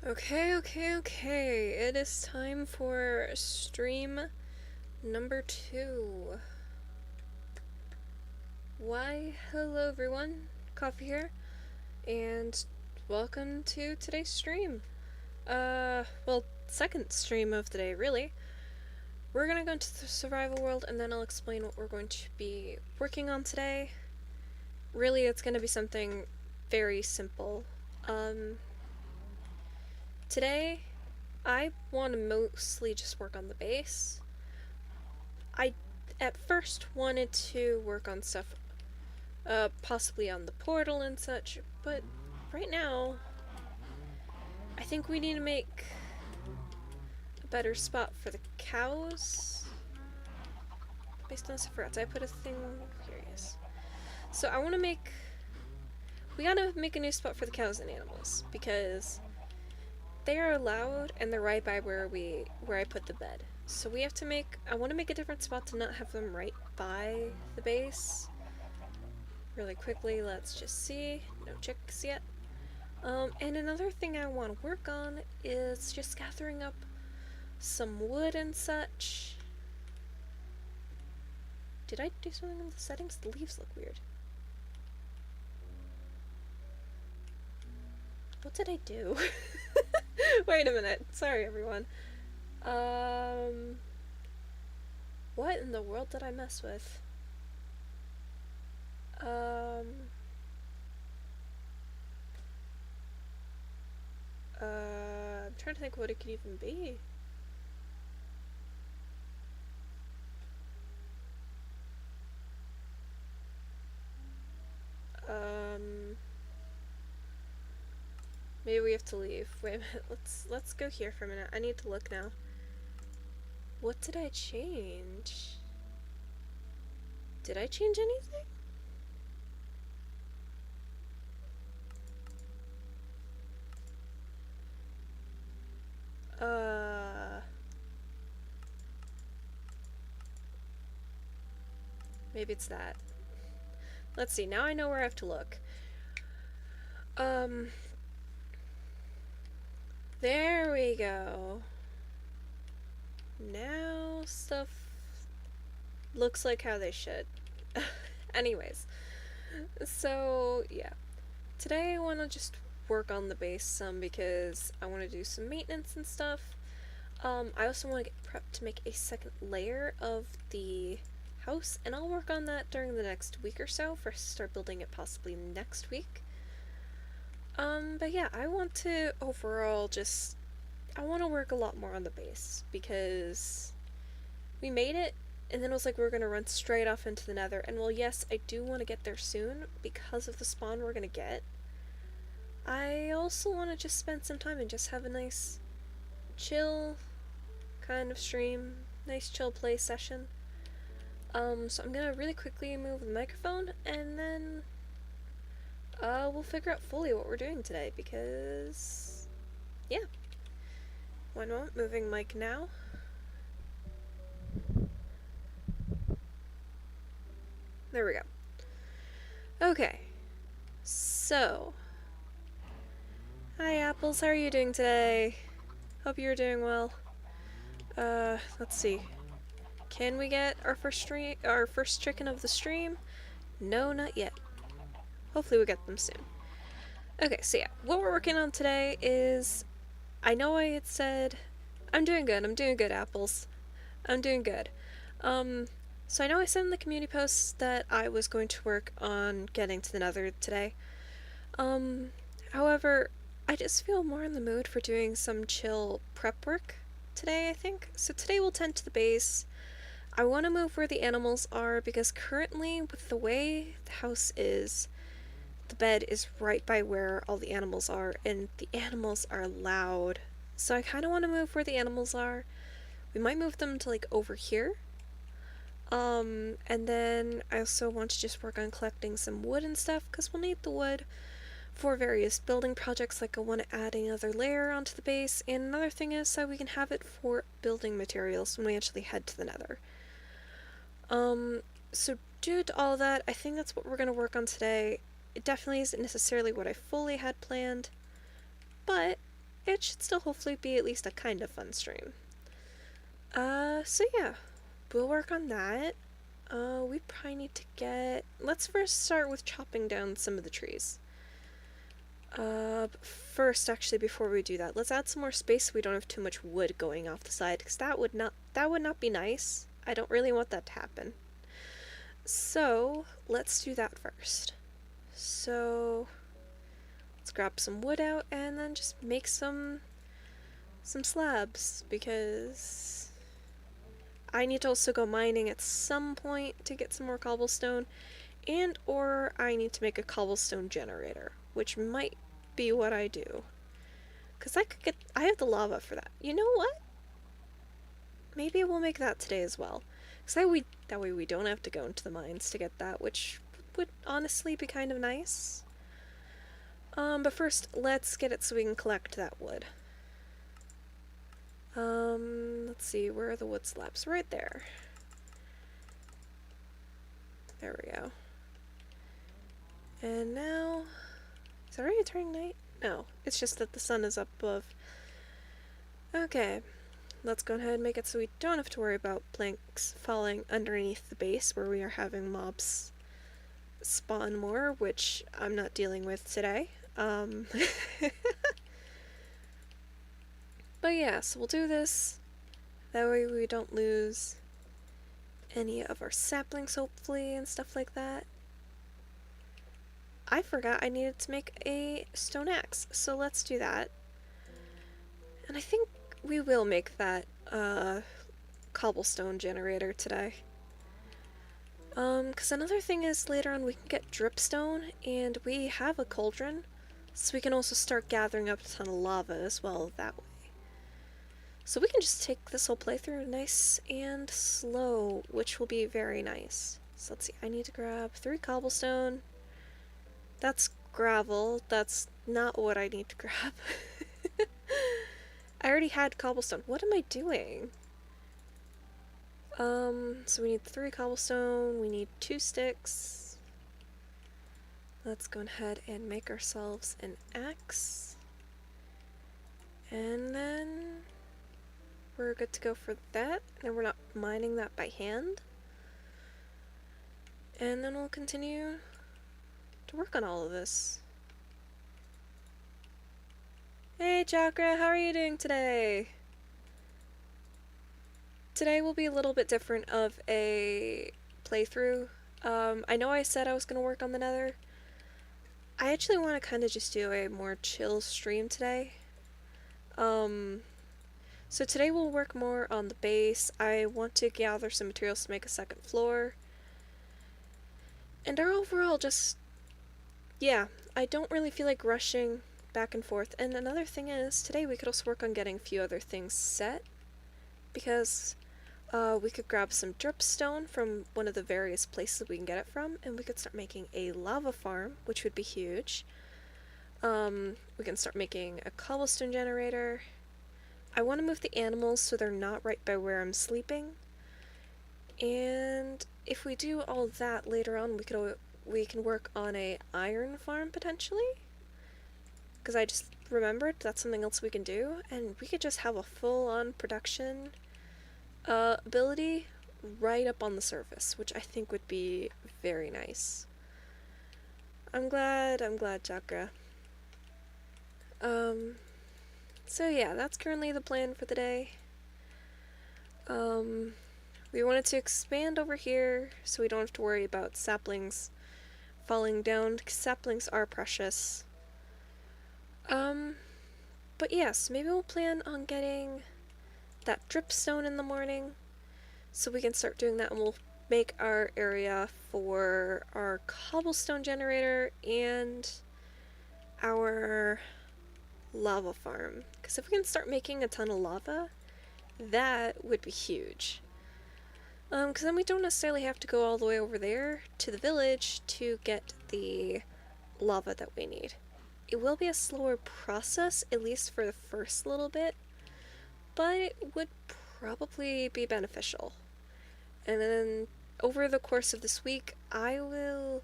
Okay. It is time for stream number 2. Why, hello everyone. Coffee here, and welcome to today's stream. Well, second stream of the day, really. We're gonna go into the survival world, and then I'll explain what we're going to be working on today. Really, it's gonna be something very simple. Today, I want to mostly just work on the base. I at first wanted to work on stuff, possibly on the portal and such, but right now, I think we need to make a better spot for the cows. Based on Cipher, I put a thing here, yes. So I want to we gotta make a new spot for the cows and animals, because they are loud and they're right by where I put the bed. So we have to I want to make a different spot to not have them right by the base. Really quickly, let's just see. No chicks yet. And another thing I want to work on is just gathering up some wood and such. Did I do something in the settings? The leaves look weird. What did I do? Wait a minute. Sorry, everyone. What in the world did I mess with? I'm trying to think what it could even be. Maybe we have to leave. Wait a minute, let's go here for a minute. I need to look now. What did I change? Did I change anything? Maybe it's that. Let's see, now I know where I have to look. There we go. Now stuff looks like how they should. Anyways, so yeah. Today I want to just work on the base some because I want to do some maintenance and stuff. I also want to get prepped to make a second layer of the house, and I'll work on that during the next week or so for start building it possibly next week. But yeah, I want to overall I want to work a lot more on the base because we made it and then it was like we were going to run straight off into the nether, and well, yes, I do want to get there soon because of the spawn we're going to get. I also want to just spend some time and just have a nice chill kind of stream, nice chill play session. So I'm gonna really quickly move the microphone, and then we'll figure out fully what we're doing today, because yeah. One moment, moving mic now. There we go. Okay, so hi Apples, how are you doing today? Hope you're doing well. Let's see. Can we get our first chicken of the stream? No, not yet. Hopefully we'll get them soon. Okay, so yeah, what we're working on today is, I know I had said, I'm doing good, Apples. I'm doing good. So I know I said in the community posts that I was going to work on getting to the nether today. However, I just feel more in the mood for doing some chill prep work today, I think. So today we'll tend to the base. I want to move where the animals are because currently, with the way the house is, the bed is right by where all the animals are, and the animals are loud. So I kind of want to move where the animals are. We might move them to like over here. And then I also want to just work on collecting some wood and stuff because we'll need the wood for various building projects. Like I want to add another layer onto the base, and another thing is so we can have it for building materials when we actually head to the nether. So due to all that, I think that's what we're going to work on today. It definitely isn't necessarily what I fully had planned, but it should still hopefully be at least a kind of fun stream. So yeah, we'll work on that. We probably need to let's first start with chopping down some of the trees. First, actually, before we do that, let's add some more space so we don't have too much wood going off the side, because that would not be nice. I don't really want that to happen. So, let's do that first. So, let's grab some wood out and then just make some slabs, because I need to also go mining at some point to get some more cobblestone, and or I need to make a cobblestone generator, which might be what I do. Because I have the lava for that. You know what? Maybe we'll make that today as well. Because that way we don't have to go into the mines to get that, which would honestly be kind of nice. But first, let's get it so we can collect that wood. Let's see, where are the wood slabs? Right there. There we go. And now, is it already turning night? No, it's just that the sun is up above. Okay, let's go ahead and make it so we don't have to worry about planks falling underneath the base where we are having mobs spawn more, which I'm not dealing with today. But yeah, so we'll do this. That way we don't lose any of our saplings, hopefully, and stuff like that. I forgot I needed to make a stone axe, so let's do that. And I think we will make that cobblestone generator today. Because another thing is later on we can get dripstone, and we have a cauldron, so we can also start gathering up a ton of lava as well that way. So we can just take this whole playthrough nice and slow, which will be very nice. So let's see, I need to grab 3 cobblestone. That's gravel, that's not what I need to grab. I already had cobblestone. What am I doing? So we need 3 cobblestone, we need 2 sticks. Let's go ahead and make ourselves an axe. And then we're good to go for that, and we're not mining that by hand. And then we'll continue to work on all of this. Hey Chakra, how are you doing today? Today will be a little bit different of a playthrough. I know I said I was going to work on the nether. I actually want to kind of just do a more chill stream today. So today we'll work more on the base. I want to gather some materials to make a second floor. And our overall just, yeah, I don't really feel like rushing back and forth. And another thing is, today we could also work on getting a few other things set. Because we could grab some dripstone from one of the various places we can get it from, and we could start making a lava farm, which would be huge. We can start making a cobblestone generator. I want to move the animals so they're not right by where I'm sleeping. And if we do all that later on, we can work on a iron farm potentially. Because I just remembered that's something else we can do, and we could just have a full-on production ability right up on the surface, which I think would be very nice. I'm glad, Chakra. So yeah, that's currently the plan for the day. We wanted to expand over here so we don't have to worry about saplings falling down, because saplings are precious. But yes, maybe we'll plan on getting that dripstone in the morning so we can start doing that, and we'll make our area for our cobblestone generator and our lava farm. Because if we can start making a ton of lava, that would be huge. Because then we don't necessarily have to go all the way over there to the village to get the lava that we need. It will be a slower process, at least for the first little bit, but it would probably be beneficial. And then over the course of this week, I will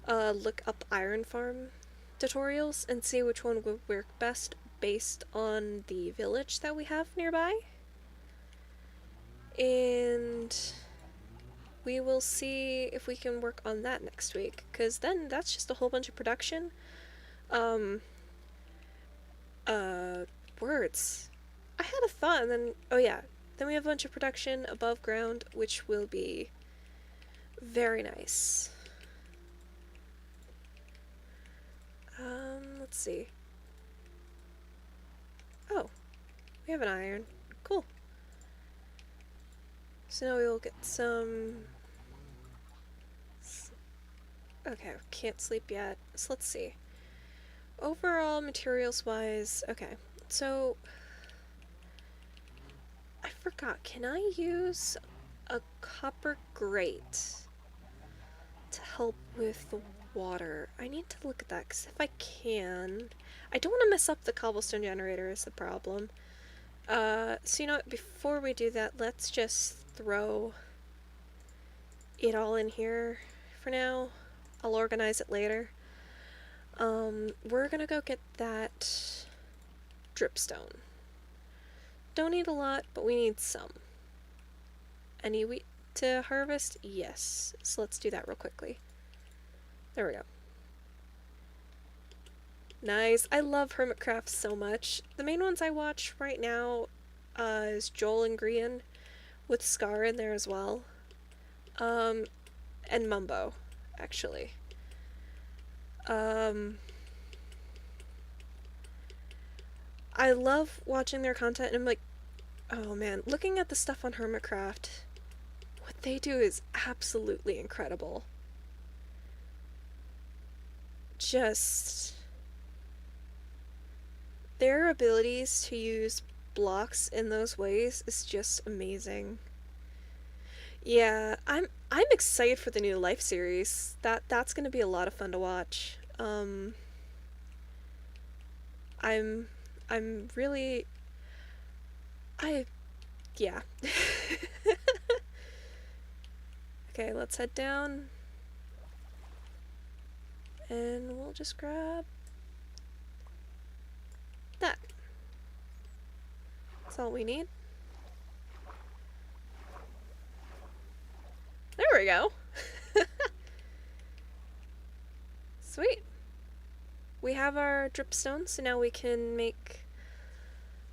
look up iron farm tutorials and see which one would work best, based on the village that we have nearby. And we will see if we can work on that next week, because then that's just a whole bunch of production. Um, words. I had a thought and then, oh yeah, then we have a bunch of production above ground, which will be very nice. Let's see. Oh, we have an iron. Cool. So now we will get some... Okay, can't sleep yet. So let's see. Overall, materials-wise, okay. So, I forgot, can I use a copper grate to help with the water? I need to look at that, because if I can... I don't want to mess up the cobblestone generator is the problem. So you know what, before we do that, let's just throw it all in here for now. I'll organize it later. We're gonna go get that dripstone. Don't need a lot, but we need some. Any wheat to harvest? Yes. So let's do that real quickly. There we go. Nice. I love Hermitcraft so much. The main ones I watch right now is Joel and Grian, with Scar in there as well. And Mumbo, actually. I love watching their content, and I'm like, oh man, looking at the stuff on Hermitcraft, what they do is absolutely incredible. Just... their abilities to use blocks in those ways is just amazing. Yeah, I'm excited for the new Life series. That's gonna be a lot of fun to watch. I'm really yeah. Okay, let's head down. And we'll just grab that. That's all we need. There we go. Sweet. We have our dripstone, so now we can make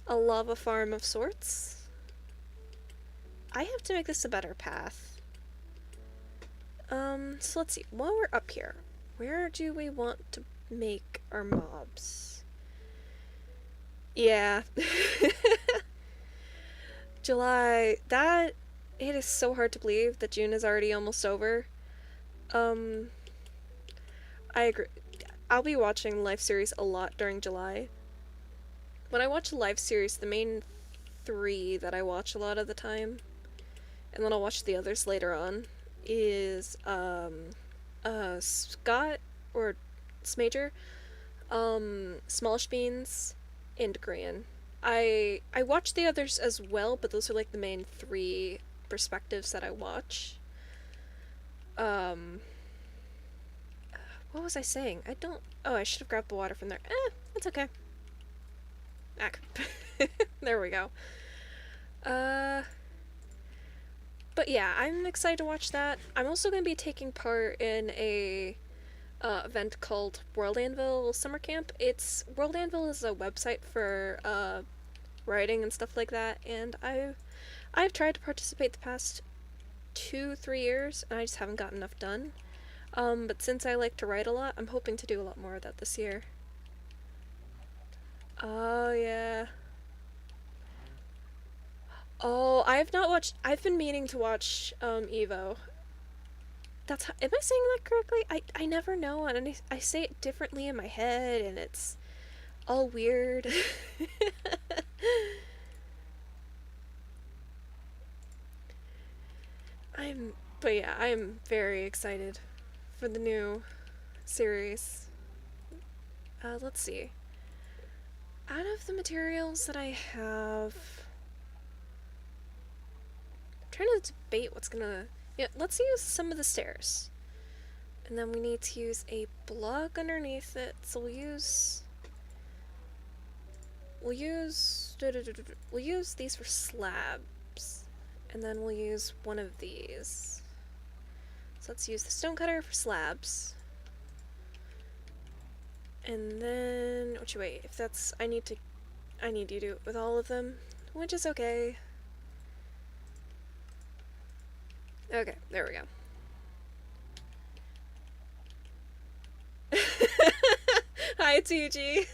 a lava farm of sorts. I have to make this a better path. So let's see. While we're up here, where do we want to make our mobs? Yeah. July. It is so hard to believe that June is already almost over. I agree. I'll be watching Life series a lot during July. When I watch a Life series, the main 3 that I watch a lot of the time, and then I'll watch the others later on, is Scott or Smager, Smallish Beans, and Gran. I watch the others as well, but those are like the main 3 perspectives that I watch. What was I saying? Oh, I should have grabbed the water from there. It's okay. There we go. But yeah, I'm excited to watch that. I'm also going to be taking part in a event called World Anvil Summer Camp. World Anvil is a website for writing and stuff like that, and I've tried to participate the past 2-3 years, and I just haven't gotten enough done. But since I like to write a lot, I'm hoping to do a lot more of that this year. Oh, yeah. Oh, I've been meaning to watch, Evo. Am I saying that correctly? I never know, and I say it differently in my head, and it's all weird. But yeah, I'm very excited for the new series. Let's see. Out of the materials that I have, I'm trying to debate what's gonna... Yeah, let's use some of the stairs. And then we need to use a block underneath it, so we'll use we'll use these for slabs, and then we'll use one of these. So let's use the stonecutter for slabs. And then, wait, if that's, I need you to do it with all of them, which is okay. Okay, there we go. Hi, TG.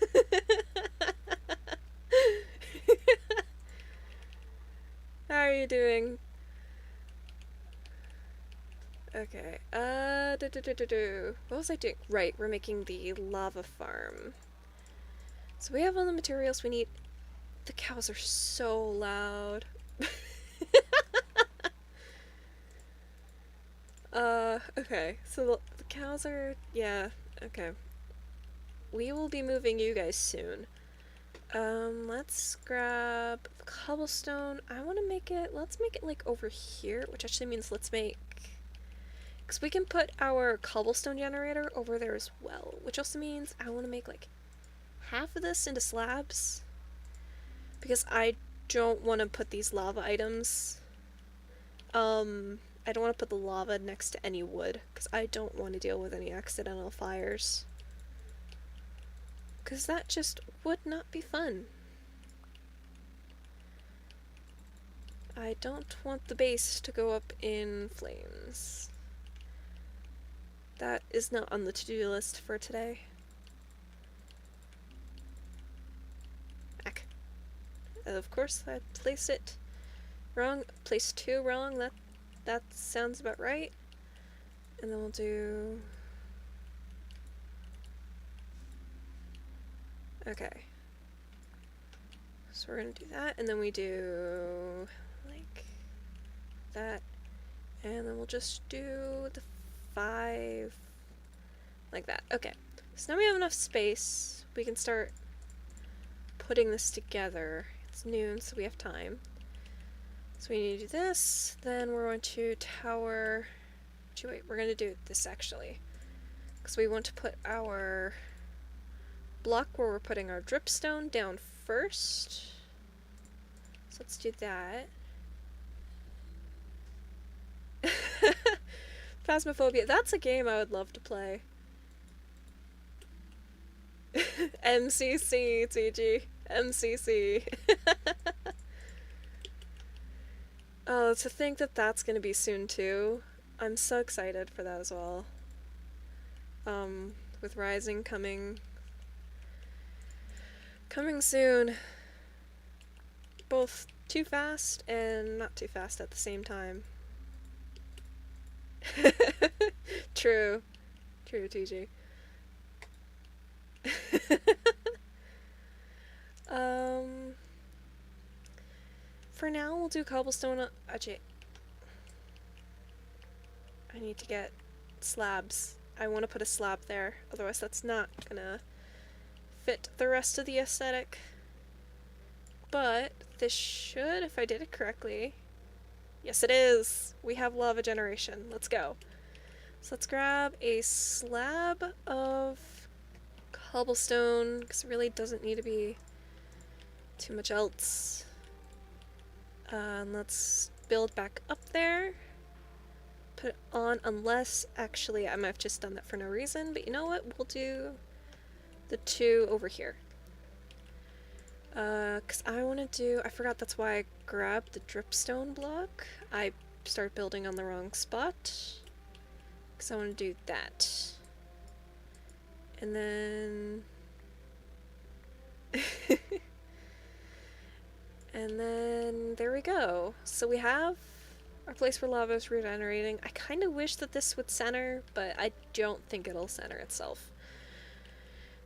How are you doing? Okay, what was I doing? Right, we're making the lava farm. So we have all the materials we need. The cows are so loud. Okay, so the cows are, yeah, okay. We will be moving you guys soon. Let's grab cobblestone. Let's make it like over here, which actually means let's make, because we can put our cobblestone generator over there as well, which also means I want to make like half of this into slabs, because I don't want to put these lava items, I don't want to put the lava next to any wood, because I don't want to deal with any accidental fires. Because that just would not be fun. I don't want the base to go up in flames. That is not on the to-do list for today. Heck. Of course, I placed it wrong. Placed 2 wrong. That sounds about right. And then we'll do... Okay. So we're gonna do that, and then we do like that, and then we'll just do the 5 like that. Okay. So now we have enough space. We can start putting this together. It's noon, so we have time. So we need to do this, then we're going to tower... Wait, we're going to do this actually. Because we want to put our block where we're putting our dripstone down first. So let's do that. Phasmophobia, that's a game I would love to play. MCC, TG. MCC. Oh, to think that that's gonna be soon too. I'm so excited for that as well. With Rising coming soon. Both too fast and not too fast at the same time. True. True, TG. For now, we'll do cobblestone. Actually, I need to get slabs. I want to put a slab there, otherwise that's not gonna fit the rest of the aesthetic. But this should, if I did it correctly. Yes, it is! We have lava generation. Let's go. So let's grab a slab of cobblestone, because it really doesn't need to be too much else. And let's build back up there. Put it on, unless, actually, I might have just done that for no reason, but you know what? We'll do the 2 over here. Because I want to do, I forgot that's why I grabbed the dripstone block. I started building on the wrong spot. Because I want to do that. And then... and then there we go. So we have our place where lava is regenerating. I kind of wish that this would center, but I don't think it'll center itself.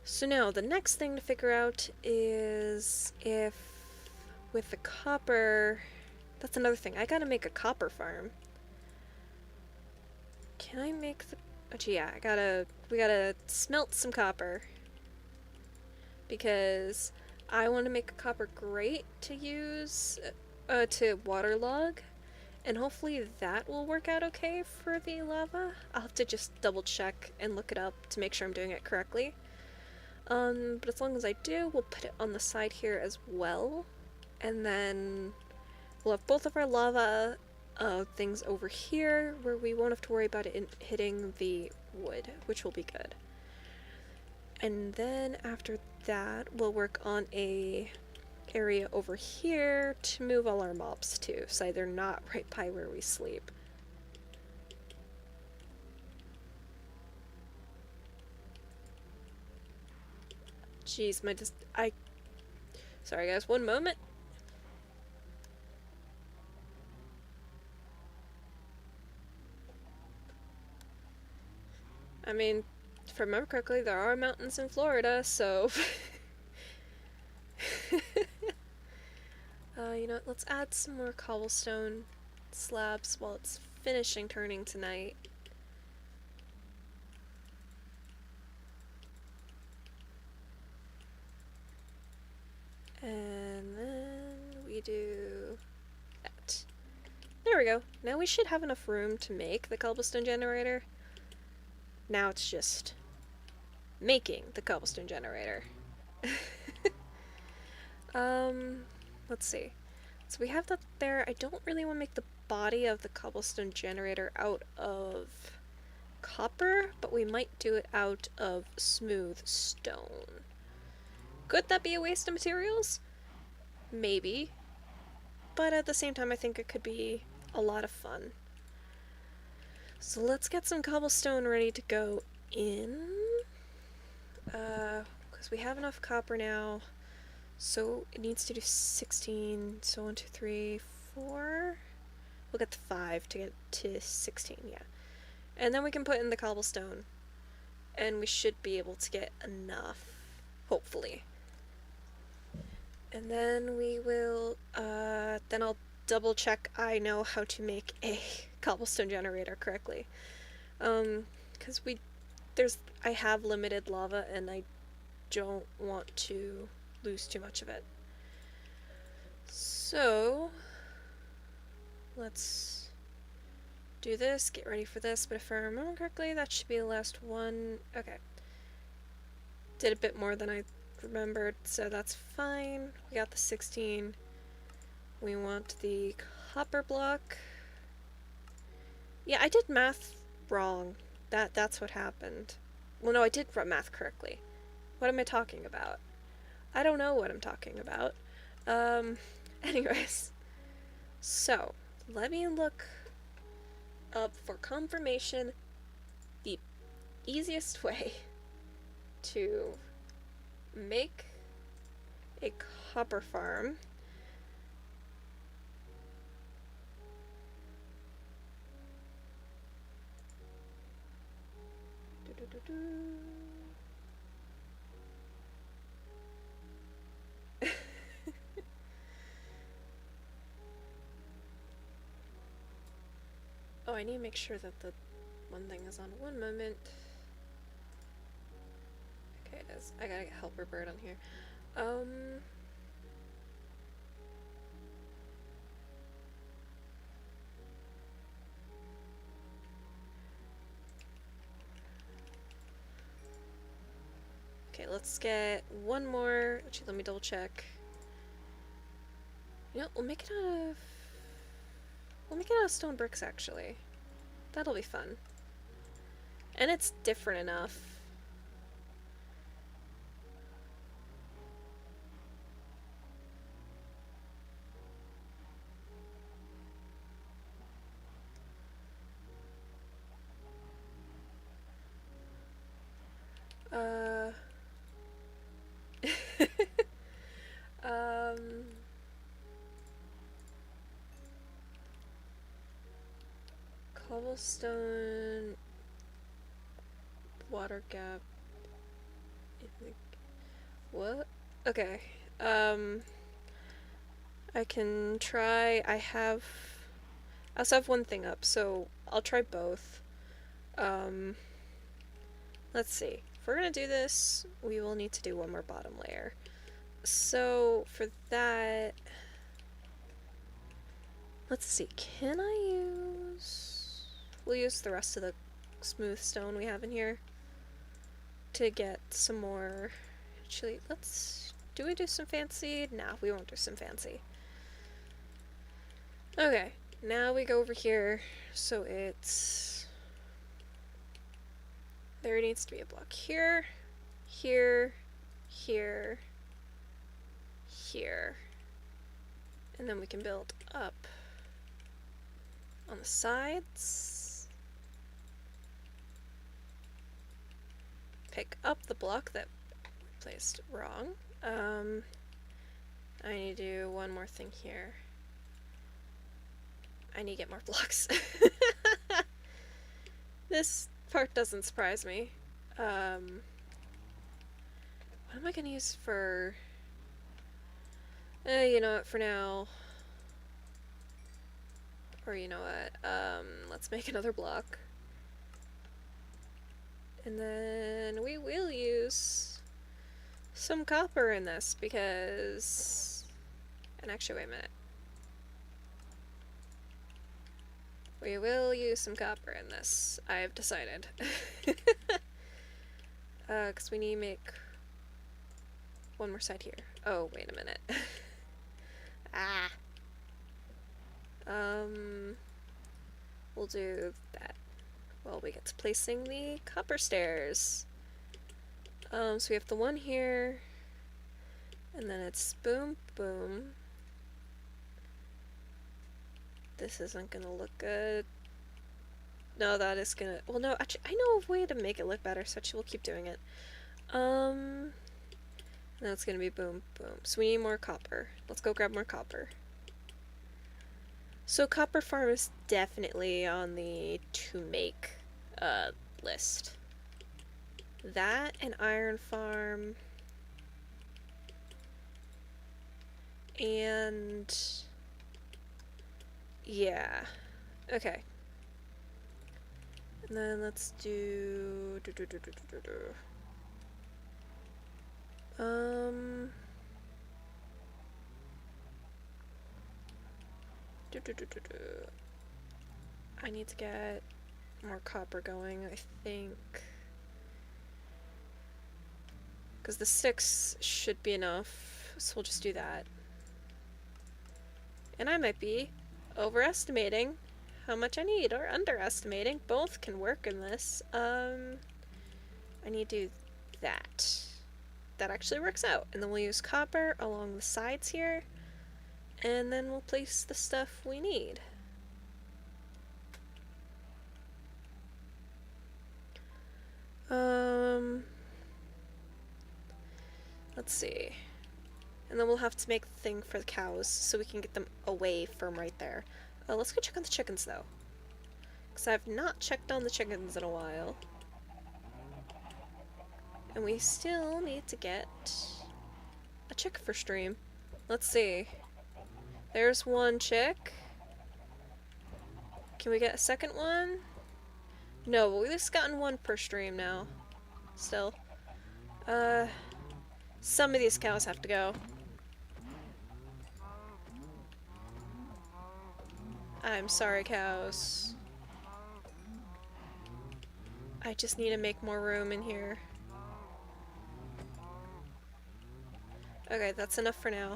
So now the next thing to figure out is if with the copper, that's another thing. I gotta make a copper farm. Can I make the, oh gee, yeah, we gotta smelt some copper. Because I want to make a copper grate to use to waterlog, and hopefully that will work out okay for the lava. I'll have to just double check and look it up to make sure I'm doing it correctly. But as long as I do, we'll put it on the side here as well. And then we'll have both of our lava things over here where we won't have to worry about it hitting the wood, which will be good. And then after that, we'll work on a area over here to move all our mobs to, so they're not right by where we sleep. Jeez, sorry guys, one moment. I mean, if I remember correctly, there are mountains in Florida, so... you know what, let's add some more cobblestone slabs while it's finishing turning tonight. And then we do that. There we go. Now we should have enough room to make the cobblestone generator. Now it's just making the cobblestone generator. Let's see. So we have that there. I don't really want to make the body of the cobblestone generator out of copper, but we might do it out of smooth stone. Could that be a waste of materials? Maybe. But at the same time, I think it could be a lot of fun. So let's get some cobblestone ready to go in. Because we have enough copper now. So it needs to do 16. So 1, 2, 3, 4. We'll get to 5 to get to 16, yeah. And then we can put in the cobblestone. And we should be able to get enough. Hopefully. And then we will, then I'll double check I know how to make a cobblestone generator correctly. Because I have limited lava and I don't want to lose too much of it. So, let's do this, get ready for this, but if I remember correctly, that should be the last one. Okay. Did a bit more than I remembered, so that's fine. We got the 16. We want the copper block. Yeah, I did math wrong. That's what happened. Well, no, I did math correctly. What am I talking about? I don't know what I'm talking about. Anyways. So, let me look up for confirmation the easiest way to make a copper farm. Oh, I need to make sure that the one thing is on. One moment. Okay, it is. I gotta get helper bird on here. Okay, let's get one more. Actually, let me double check. You know, we'll make it out of stone bricks, actually. That'll be fun. And it's different enough. Cobblestone water gap. What? Okay. I can try. I also have one thing up, so I'll try both. Let's see. If we're gonna do this, we will need to do one more bottom layer. So for that, let's see. Can I use? We'll use the rest of the smooth stone we have in here to get some more Actually, do we do some fancy? Nah, we won't do some fancy. Okay, now we go over here, so it's... There needs to be a block here, here, here, here. And then we can build up on the sides. Pick up the block that we placed wrong. I need to do one more thing here. I need to get more blocks. This part doesn't surprise me. What am I gonna use for... you know what, for now... Or you know what, let's make another block. And then we will use some copper in this because... And actually, wait a minute. We will use some copper in this, I've decided. Because we need to make one more side here. Oh, wait a minute. Ah! We'll do that while we get to placing the copper stairs. So we have the one here, and then it's boom, boom. This isn't gonna look good. No, that is gonna... Well, no, actually, I know a way to make it look better, so actually we'll keep doing it. Now it's gonna be boom, boom. So we need more copper. Let's go grab more copper. So copper farm is definitely on the to make list. That and iron farm. And... yeah. Okay. And then let's do... I need to get more copper going, I think. Because the 6 should be enough, so we'll just do that. And I might be overestimating how much I need, or underestimating. Both can work in this. I need to do that. That actually works out. And then we'll use copper along the sides here. And then we'll place the stuff we need. Let's see. And then we'll have to make the thing for the cows so we can get them away from right there. Let's go check on the chickens though. Because I've not checked on the chickens in a while. And we still need to get a chick for stream. Let's see. There's one chick. Can we get a second one? No, but we've just gotten one per stream now. Still. Some of these cows have to go. I'm sorry, cows. I just need to make more room in here. Okay, that's enough for now.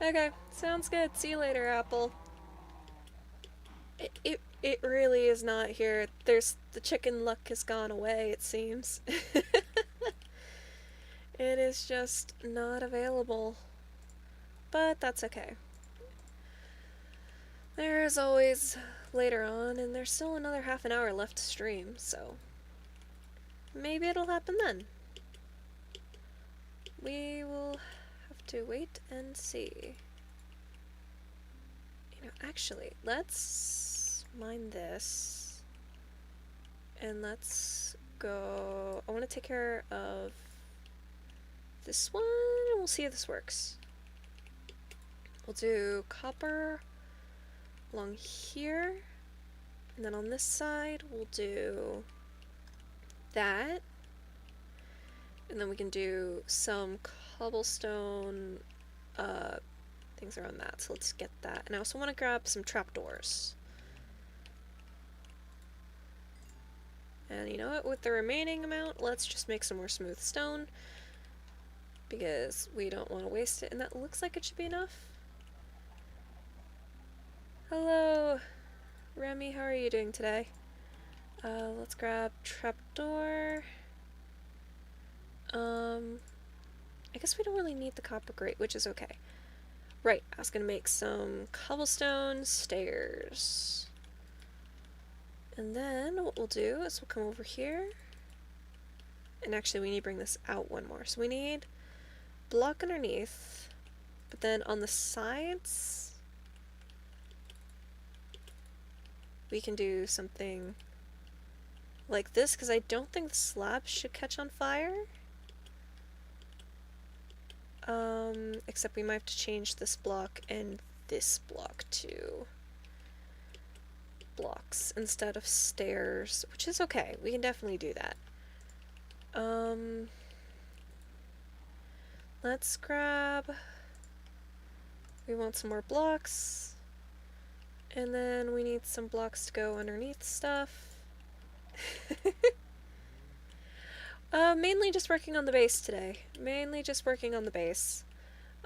Okay, sounds good. See you later, Apple. It really is not here. The chicken luck has gone away, it seems. It is just not available. But that's okay. There is always later on, and there's still another half an hour left to stream, so maybe it'll happen then. We will have to wait and see. You know, actually, let's mine this. And let's go... I want to take care of this one, and we'll see if this works. We'll do copper along here. And then on this side, we'll do that. And then we can do some cobblestone things around that. So let's get that. And I also want to grab some trapdoors. And you know what, with the remaining amount, let's just make some more smooth stone, because we don't want to waste it, and that looks like it should be enough. Hello, Remy, how are you doing today? Let's grab trapdoor. I guess we don't really need the copper grate, which is okay. Right, I was gonna make some cobblestone stairs. And then what we'll do is we'll come over here. And actually we need to bring this out one more. So we need block underneath, but then on the sides we can do something like this, because I don't think the slab should catch on fire. Except we might have to change this block and this block to blocks instead of stairs, which is okay. We can definitely do that. Let's grab... We want some more blocks. And then we need some blocks to go underneath stuff. Mainly just working on the base today. Mainly just working on the base.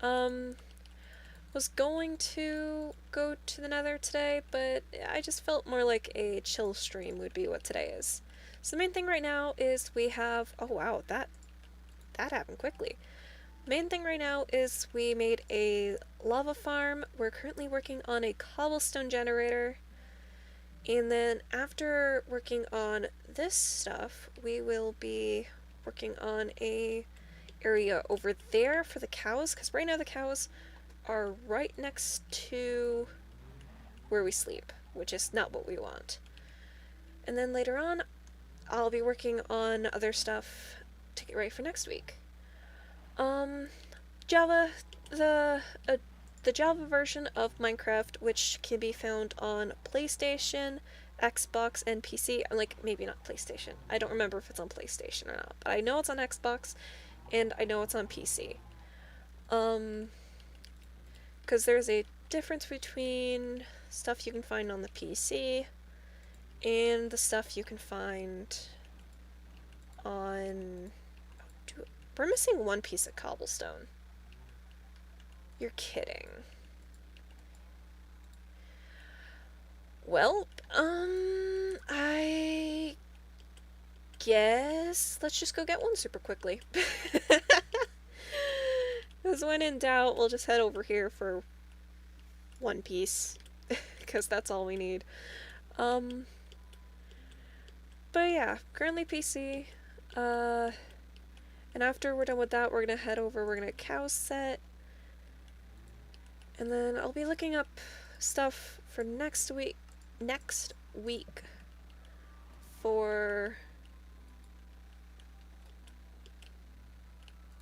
Was going to go to the Nether today, but I just felt more like a chill stream would be what today is. So the main thing right now is we have... Oh wow, that happened quickly. Main thing right now is we made a lava farm. We're currently working on a cobblestone generator. And then after working on this stuff, we will be working on a area over there for the cows, because right now the cows are right next to where we sleep, which is not what we want. And then later on, I'll be working on other stuff to get ready for next week. Java, the Java version of Minecraft, which can be found on PlayStation, Xbox, and PC. Like, maybe not PlayStation. I don't remember if it's on PlayStation or not, but I know it's on Xbox, and I know it's on PC. Because there's a difference between stuff you can find on the PC and the stuff you can find on... We're missing one piece of cobblestone. You're kidding. Well, I guess let's just go get one super quickly. Because when in doubt, we'll just head over here for one piece. Because that's all we need. But yeah, currently PC. And after we're done with that, we're gonna head over, we're gonna cow set. And then I'll be looking up stuff for next week for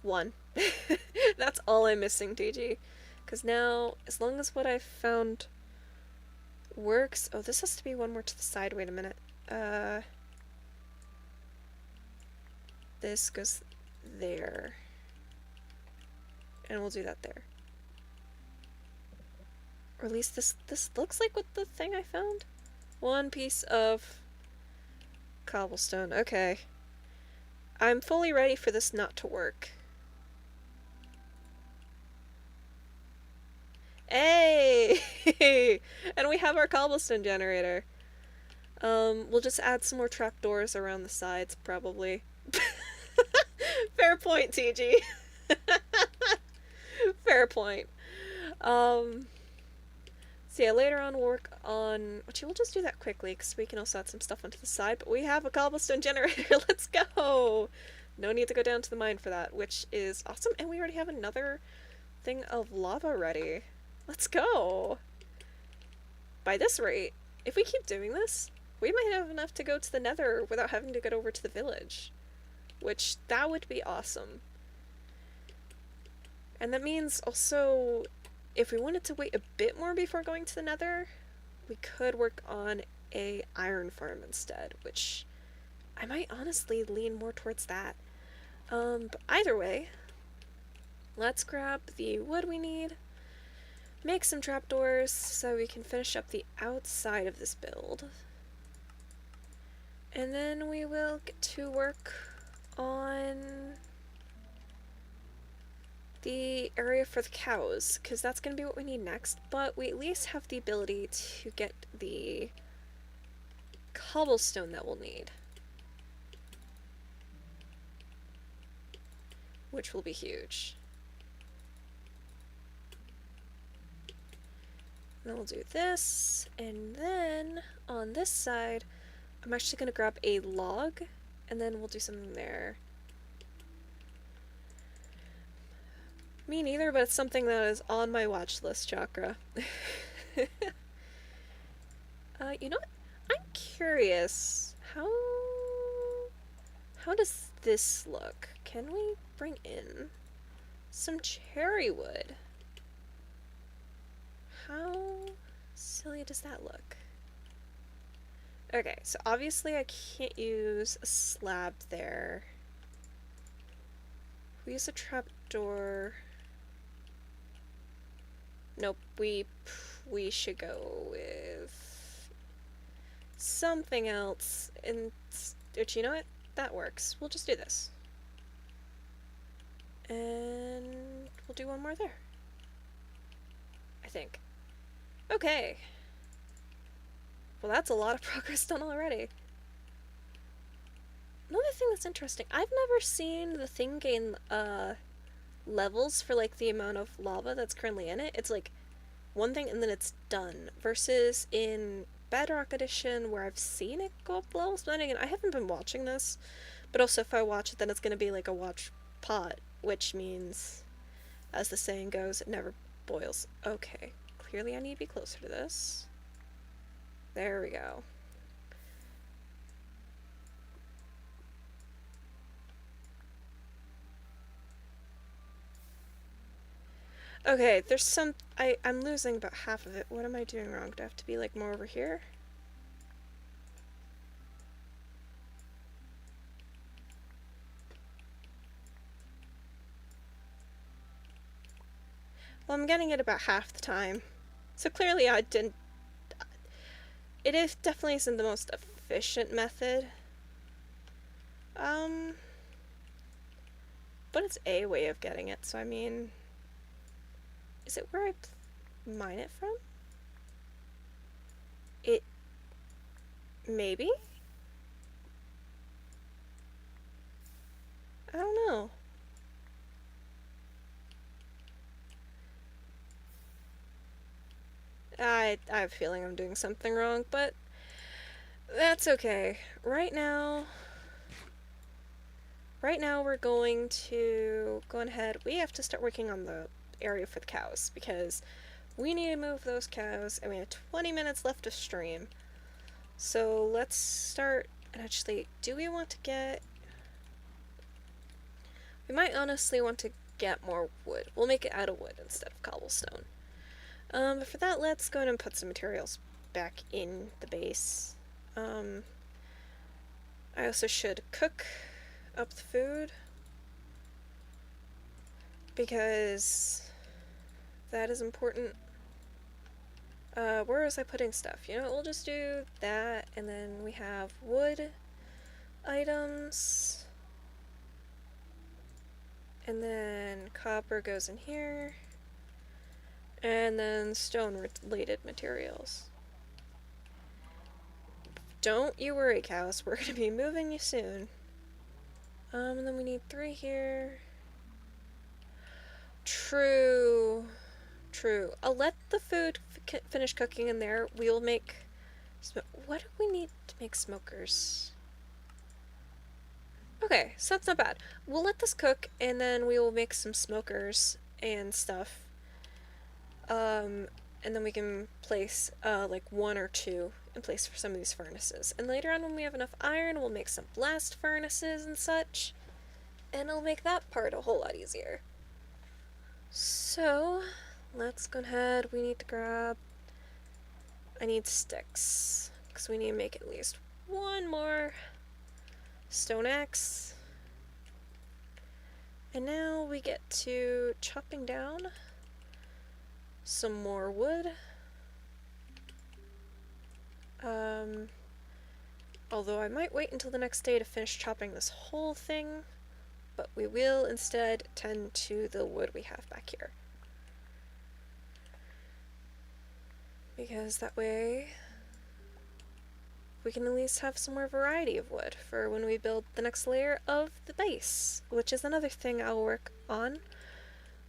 one. That's all I'm missing, DG. Because now, as long as what I've found works... Oh, this has to be one more to the side. Wait a minute. This goes there. And we'll do that there. Or at least this looks like what the thing I found. One piece of cobblestone. Okay. I'm fully ready for this not to work. Hey! And we have our cobblestone generator. We'll just add some more trapdoors around the sides, probably. Fair point, TG. Fair point. So yeah, later on we'll work on... Actually, we'll just do that quickly, because we can also add some stuff onto the side, but we have a cobblestone generator. Let's go! No need to go down to the mine for that, which is awesome, and we already have another thing of lava ready. Let's go! By this rate, if we keep doing this, we might have enough to go to the Nether without having to get over to the village. Which, that would be awesome. And that means also... If we wanted to wait a bit more before going to the Nether, we could work on a iron farm instead, which I might honestly lean more towards that. But either way, let's grab the wood we need, make some trapdoors so we can finish up the outside of this build. And then we will get to work on the area for the cows, because that's going to be what we need next, but we at least have the ability to get the cobblestone that we'll need, which will be huge. And then we'll do this, and then on this side, I'm actually going to grab a log, and then we'll do something there. Me neither, but it's something that is on my watch list, Chakra. You know what? I'm curious. How does this look? Can we bring in some cherry wood? How silly does that look? Okay, so obviously I can't use a slab there. We use a trapdoor. Nope, we should go with something else. And you know what? That works. We'll just do this. And we'll do one more there, I think. Okay. Well, that's a lot of progress done already. Another thing that's interesting, I've never seen the thing gain levels for like the amount of lava that's currently in it. It's like one thing and then it's done, versus in Bedrock Edition where I've seen it go up levels. But then again, I haven't been watching this, but also if I watch it, then it's gonna be like a watch pot, which means, as the saying goes, it never boils. Okay, clearly I need to be closer to this. There we go. Okay, there's some... I'm losing about half of it. What am I doing wrong? Do I have to be, like, more over here? Well, I'm getting it about half the time. So clearly I didn't... It is definitely isn't the most efficient method. But it's a way of getting it, so I mean... Is it where I mine it from? It... Maybe? I don't know. I have a feeling I'm doing something wrong, but that's okay. Right now we're going to go ahead. We have to start working on the area for the cows, because we need to move those cows, and we have 20 minutes left of stream. So let's start, and actually, do we want to get... We might honestly want to get more wood. We'll make it out of wood instead of cobblestone. But for that, let's go ahead and put some materials back in the base. I also should cook up the food, because that is important. Where was I putting stuff? You know what, we'll just do that, and then we have wood items, and then copper goes in here, and then stone-related materials. Don't you worry, cows, we're gonna be moving you soon. And then we need 3 here. True. I'll let the food finish cooking in there. We'll make... What do we need to make smokers? Okay, so that's not bad. We'll let this cook, and then we will make some smokers and stuff. And then we can place, like 1 or 2 in place for some of these furnaces. And later on, when we have enough iron, we'll make some blast furnaces and such. And it'll make that part a whole lot easier. So, let's go ahead. We need to grab... I need sticks, because we need to make at least 1 more stone axe. And now we get to chopping down some more wood. Although I might wait until the next day to finish chopping this whole thing, but we will instead tend to the wood we have back here. Because that way we can at least have some more variety of wood for when we build the next layer of the base, which is another thing I'll work on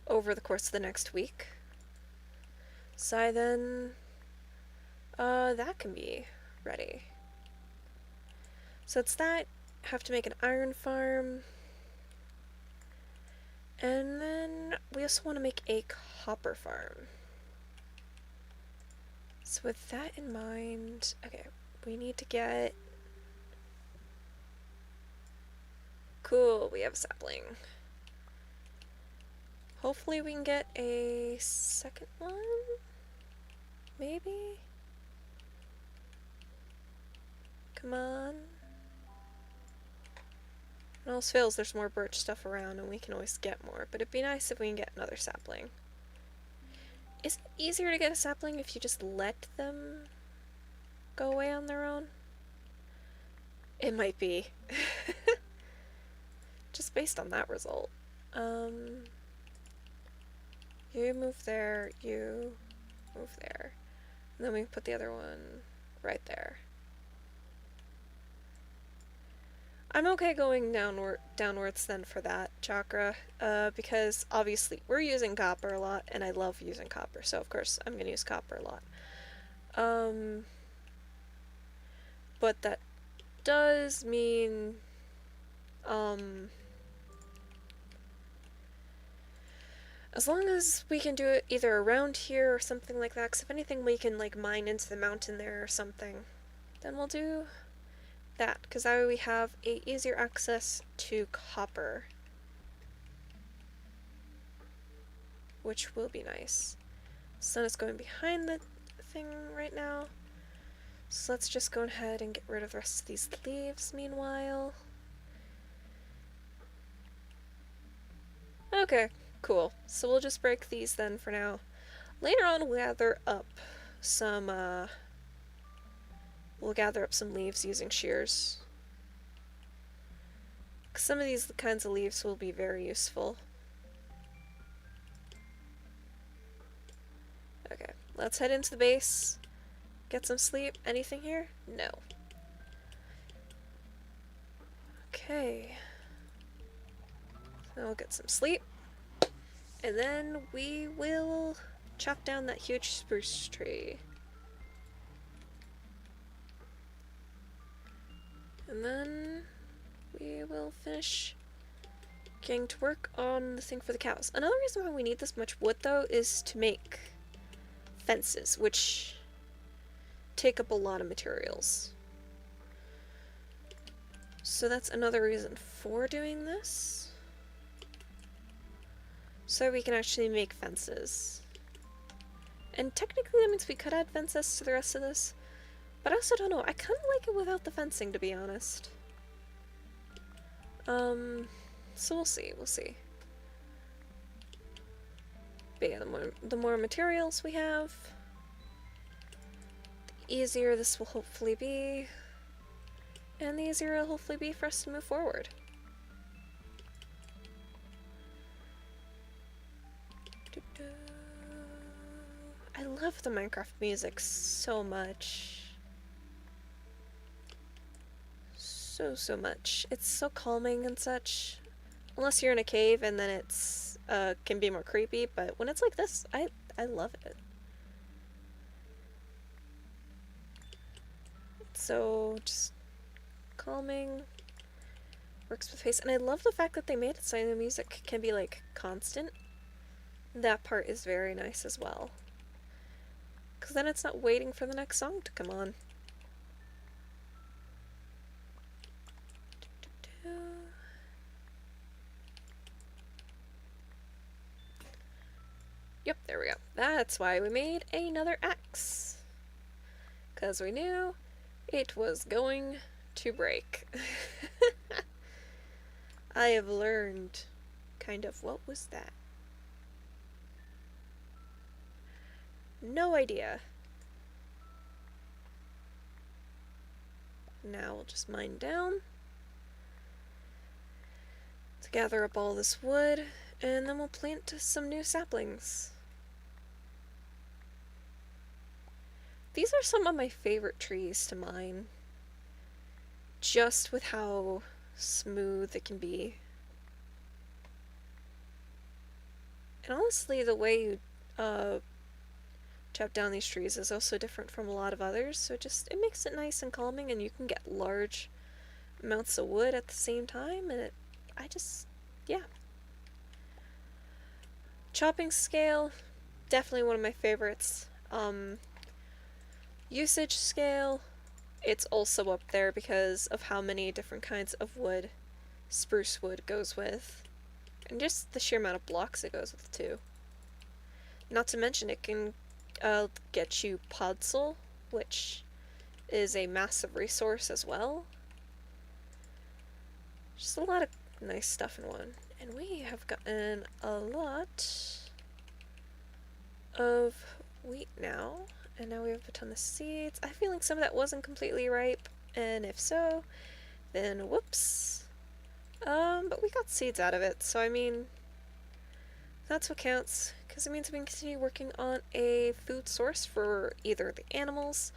over the course of the next week. So then, that can be ready. So it's that, have to make an iron farm, and then we also want to make a copper farm. So with that in mind, okay, we need to get... Cool, we have a sapling. Hopefully we can get a second one? Maybe? Come on. When all else fails, there's more birch stuff around and we can always get more, but it'd be nice if we can get another sapling. Is it easier to get a sapling if you just let them go away on their own? It might be. Just based on that result. You move there, you move there. And then we can put the other one right there. I'm okay going downwards then for that chakra, because obviously we're using copper a lot, and I love using copper, so of course I'm going to use copper a lot. But that does mean, as long as we can do it either around here or something like that, because if anything we can like mine into the mountain there or something, then we'll do that, because that way we have a easier access to copper, which will be nice. Sun is going behind the thing right now, so let's just go ahead and get rid of the rest of these leaves meanwhile. Okay, cool. So we'll just break these then for now. Later on we'll gather up some leaves using shears. Some of these kinds of leaves will be very useful. Okay, let's head into the base. Get some sleep. Anything here? No. Okay. So we'll get some sleep. And then we will chop down that huge spruce tree. And then we will finish getting to work on the thing for the cows. Another reason why we need this much wood, though, is to make fences, which take up a lot of materials. So that's another reason for doing this. So we can actually make fences. And technically that means we could add fences to the rest of this. But I also don't know, I kind of like it without the fencing, to be honest. So we'll see. But yeah, the more materials we have, the easier this will hopefully be, and the easier it'll hopefully be for us to move forward. I love the Minecraft music so much. So much. It's so calming and such. Unless you're in a cave and then it's can be more creepy, but when it's like this, I love it. It's so just calming. Works with pace. And I love the fact that they made it so the music can be like constant. That part is very nice as well. Because then it's not waiting for the next song to come on. Yep, there we go. That's why we made another axe. Because we knew it was going to break. I have learned kind of what was that. No idea. Now we'll just mine down to gather up all this wood, and then we'll plant some new saplings. These are some of my favorite trees to mine, just with how smooth it can be. And honestly, the way you chop down these trees is also different from a lot of others, so it makes it nice and calming, and you can get large amounts of wood at the same time, and yeah. Chopping scale, definitely one of my favorites. Usage scale, it's also up there because of how many different kinds of wood spruce wood goes with, and just the sheer amount of blocks it goes with too. Not to mention it can get you podzol, which is a massive resource as well. Just a lot of nice stuff in one. And we have gotten a lot of wheat now, and now we have a ton of seeds. I feel like some of that wasn't completely ripe, and if so, then whoops. But we got seeds out of it, so I mean, that's what counts, because it means we can continue working on a food source for either the animals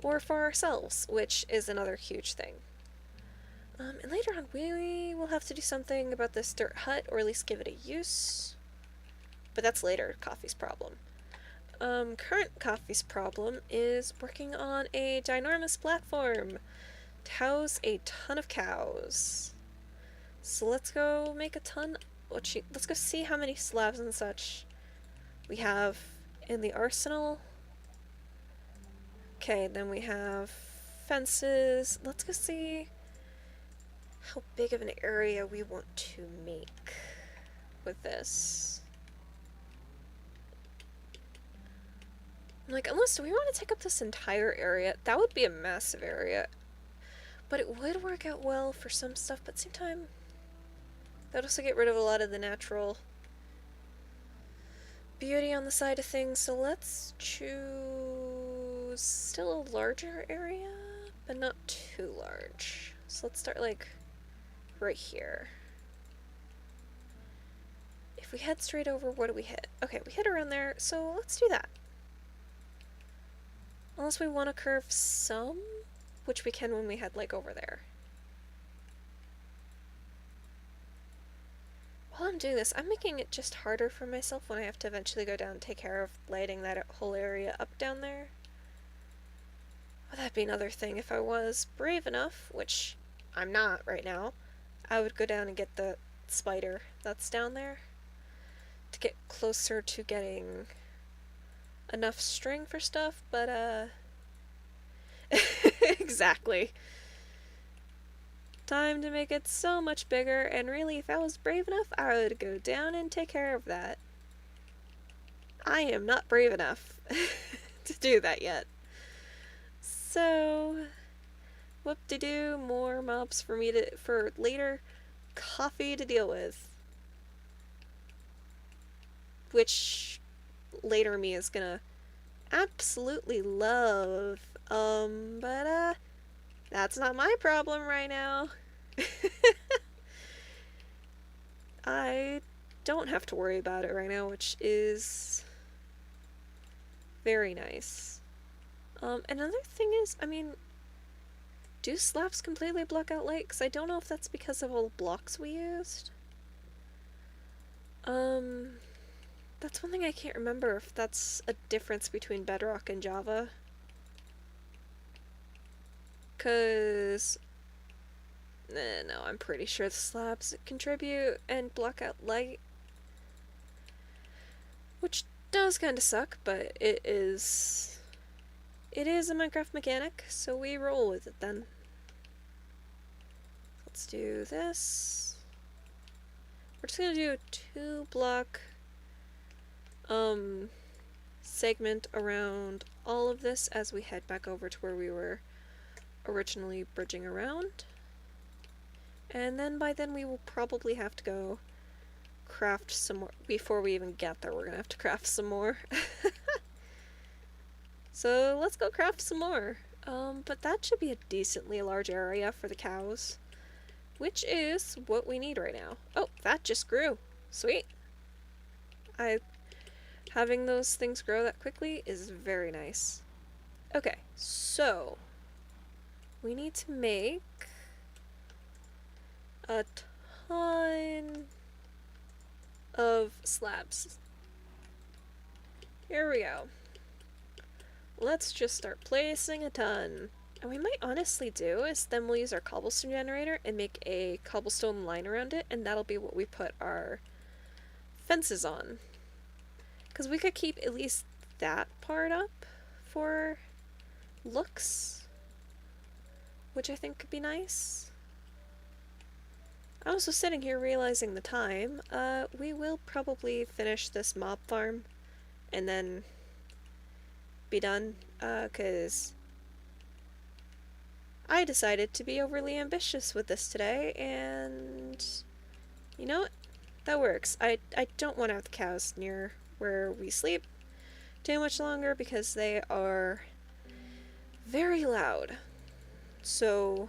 or for ourselves, which is another huge thing. And later on we will have to do something about this dirt hut, or at least give it a use. But that's later Coffee's problem. Current Coffee's problem is working on a ginormous platform to house a ton of cows. So let's go make a ton. Let's go see how many slabs and such we have in the arsenal. Okay, then we have fences. Let's go see how big of an area we want to make with this. Like, unless we want to take up this entire area, that would be a massive area. But it would work out well for some stuff, but at the same time, that'd also get rid of a lot of the natural beauty on the side of things, so let's choose still a larger area, but not too large. So let's start, like, right here. If we head straight over, what do we hit? Okay, we hit around there, so let's do that. Unless we want to curve some, which we can when we head, like, over there. While I'm doing this, I'm making it just harder for myself when I have to eventually go down and take care of lighting that whole area up down there. Well, that'd be another thing. If I was brave enough, which I'm not right now, I would go down and get the spider that's down there to get closer to getting enough string for stuff, but exactly. Time to make it so much bigger, and really, if I was brave enough, I would go down and take care of that. I am not brave enough to do that yet. So, whoop-de-doo, more mobs for later Coffee to deal with. Which later me is gonna absolutely love. But that's not my problem right now. I don't have to worry about it right now, which is very nice. Another thing is, I mean, do slabs completely block out light? Because I don't know if that's because of all the blocks we used. That's one thing I can't remember, if that's a difference between Bedrock and Java. Because no, I'm pretty sure the slabs contribute and block out light. Which does kind of suck, but it is a Minecraft mechanic, so we roll with it then. Let's do this. We're just gonna do a 2-block segment around all of this as we head back over to where we were originally bridging around. And then by then we will probably have to go craft some more. Before we even get there, we're gonna have to craft some more. So let's go craft some more. But that should be a decently large area for the cows, which is what we need right now. Oh, that just grew. Sweet. I Having those things grow that quickly is very nice. Okay, so we need to make a ton of slabs. Here we go. Let's just start placing a ton. And we might honestly do is then we'll use our cobblestone generator and make a cobblestone line around it, and that'll be what we put our fences on. Because we could keep at least that part up for looks, which I think could be nice. I'm also sitting here realizing the time. We will probably finish this mob farm and then be done, because I decided to be overly ambitious with this today, and you know what? That works. I don't want to have the cows near where we sleep too much longer because they are very loud. So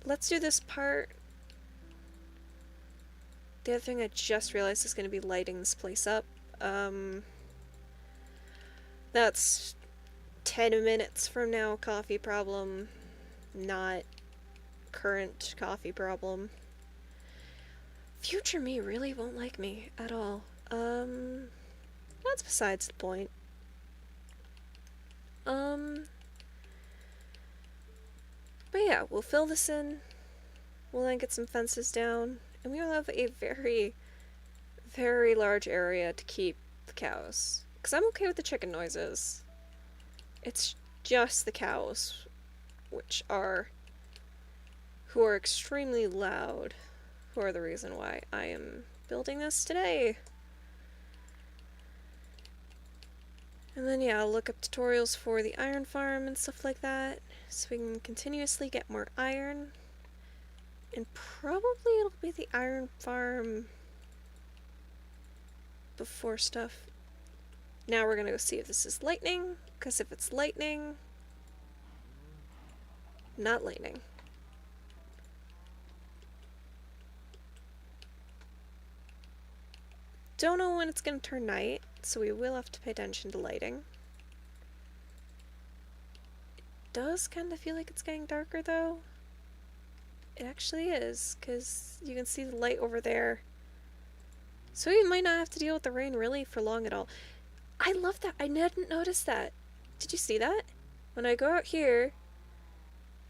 let's do this part. The other thing I just realized is going to be lighting this place up. That's 10 minutes from now coffee problem, not current coffee problem. Future me really won't like me at all. That's besides the point. But yeah, we'll fill this in. We'll then get some fences down, and we'll have a very, very large area to keep the cows. Because I'm okay with the chicken noises. It's just the cows, who are extremely loud, who are the reason why I am building this today. And then yeah, I'll look up tutorials for the iron farm and stuff like that, so we can continuously get more iron. And probably it'll be the iron farm before stuff. Now we're gonna go see if this is lightning, because if it's lightning... Not lightning. Don't know when it's gonna turn night, so we will have to pay attention to lighting. It does kind of feel like it's getting darker though. It actually is, because you can see the light over there. So we might not have to deal with the rain really for long at all. I love that. I didn't notice that. Did you see that? When I go out here,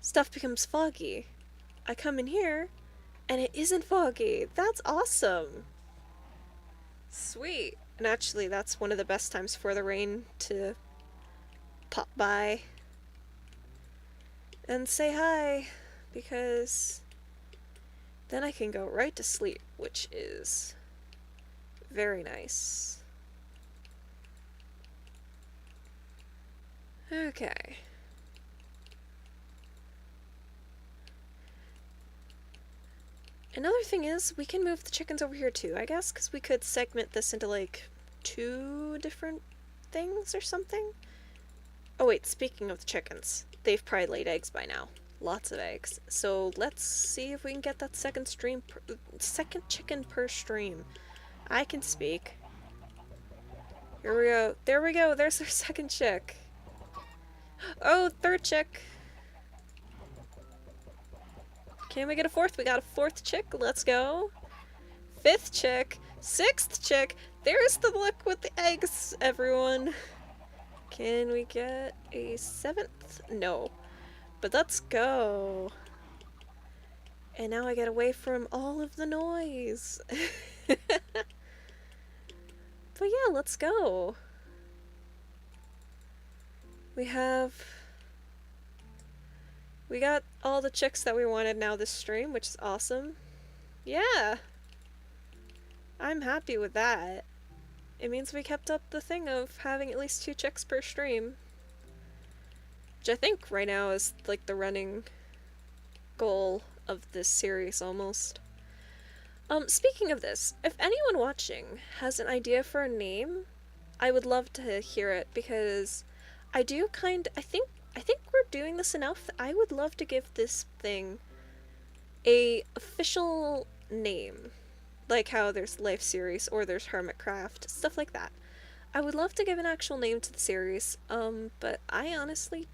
stuff becomes foggy. I come in here, and it isn't foggy. That's awesome. Sweet. And actually, that's one of the best times for the rain to pop by and say hi, because then I can go right to sleep, which is very nice. Okay. Another thing is, we can move the chickens over here too, I guess, because we could segment this into, like, 2 different things or something? Oh wait, speaking of the chickens, they've probably laid eggs by now. Lots of eggs. So let's see if we can get that second chicken per stream. I can speak. Here we go. There we go. There's our second chick. Oh, third chick. Can we get a fourth? We got a 4th chick. Let's go. 5th chick. 6th chick. There's the look with the eggs, everyone. Can we get a 7th? No. But let's go. And now I get away from all of the noise. But yeah, let's go. We got all the chicks that we wanted now this stream, which is awesome. Yeah. I'm happy with that. It means we kept up the thing of having at least 2 chicks per stream. Which I think right now is like the running goal of this series almost. Speaking of this, if anyone watching has an idea for a name, I would love to hear it, because I think I think we're doing this enough. I would love to give this thing a official name. Like how there's Life Series or there's Hermitcraft, stuff like that. I would love to give an actual name to the series, but I honestly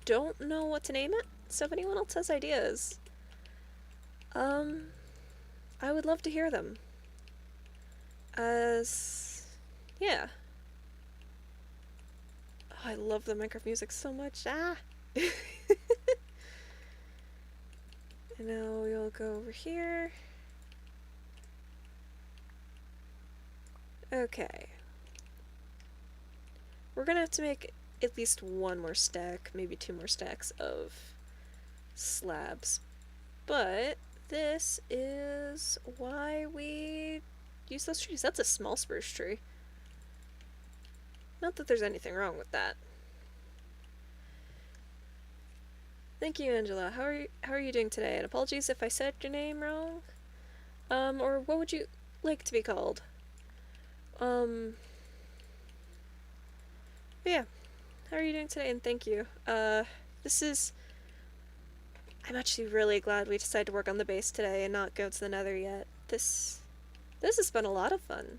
don't know what to name it, so if anyone else has ideas, um, I would love to hear them. Yeah. Oh, I love the Minecraft music so much. Ah! And now we'll go over here. Okay. We're gonna have to make at least one more stack, maybe two more stacks of slabs. But this is why we use those trees. That's a small spruce tree. Not that there's anything wrong with that. Thank you, Angela. How are you doing today? And apologies if I said your name wrong. Or what would you like to be called? But yeah. How are you doing today? And thank you. This is... I'm actually really glad we decided to work on the base today and not go to the nether yet. This has been a lot of fun.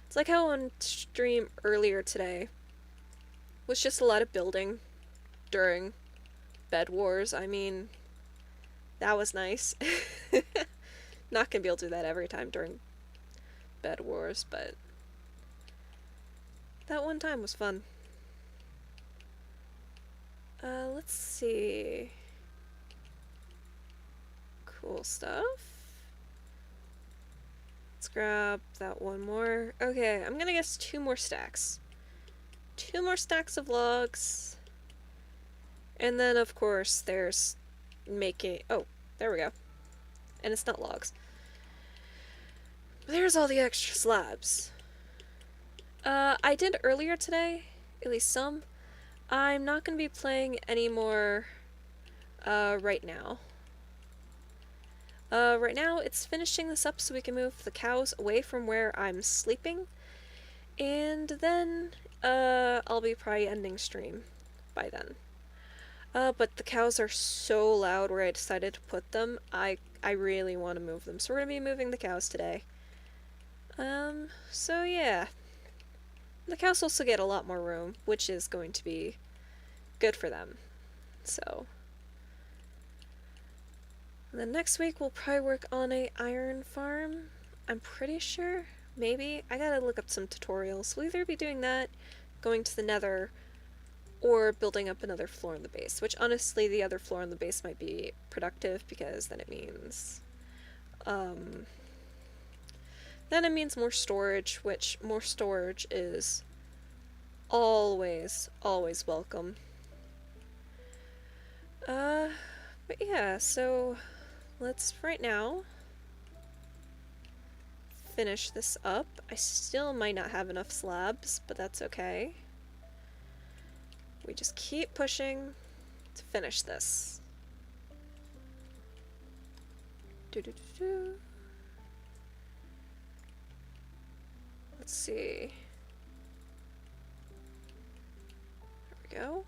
It's like how on stream earlier today was just a lot of building during Bed Wars. I mean, that was nice. Not gonna be able to do that every time during Bed Wars, but that one time was fun. Let's see. Cool stuff. Let's grab that one more. Okay, I'm gonna guess 2 more stacks. 2 more stacks of logs. And then, of course, there's making... Oh, there we go. And it's not logs. There's all the extra slabs. I did earlier today, at least some. I'm not going to be playing anymore right now. Right now, it's finishing this up so we can move the cows away from where I'm sleeping. And then, I'll be probably ending stream by then. But the cows are so loud where I decided to put them. I really want to move them. So we're going to be moving the cows today. So yeah. The cows also get a lot more room, which is going to be good for them. So. And then next week we'll probably work on a iron farm. I'm pretty sure. Maybe. I gotta look up some tutorials. We'll either be doing that, going to the nether, or building up another floor in the base, which honestly the other floor in the base might be productive because then it means more storage, which more storage is always welcome. But yeah, so let's right now finish this up. I still might not have enough slabs, but that's okay. We just keep pushing to finish this. Let's see. There we go.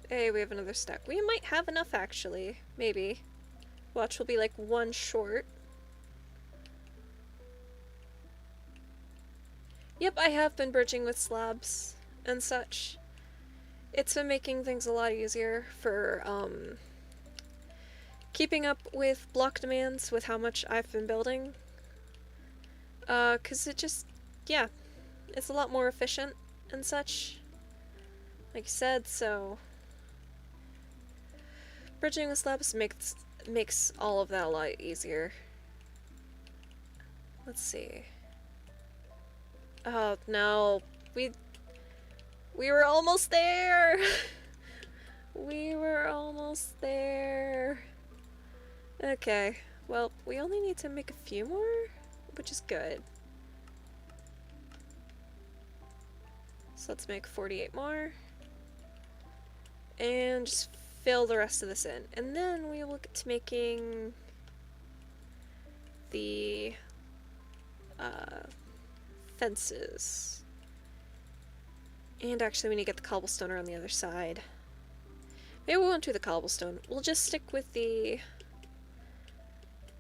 Hey, we have another stack. We might have enough, actually. Maybe. Watch, we'll be like 1 short. Yep, I have been bridging with slabs and such. It's been making things a lot easier for, keeping up with block demands with how much I've been building. 'Cause it just, yeah, it's a lot more efficient and such. Like you said, so... Bridging with slabs makes all of that a lot easier. Let's see. Oh, no. We were almost there! We were almost there. Okay. Well, we only need to make a few more, which is good. So let's make 48 more. And just fill the rest of this in. And then we will get to making the fences. And actually, we need to get the cobblestone around the other side. Maybe we won't do the cobblestone. We'll just stick with the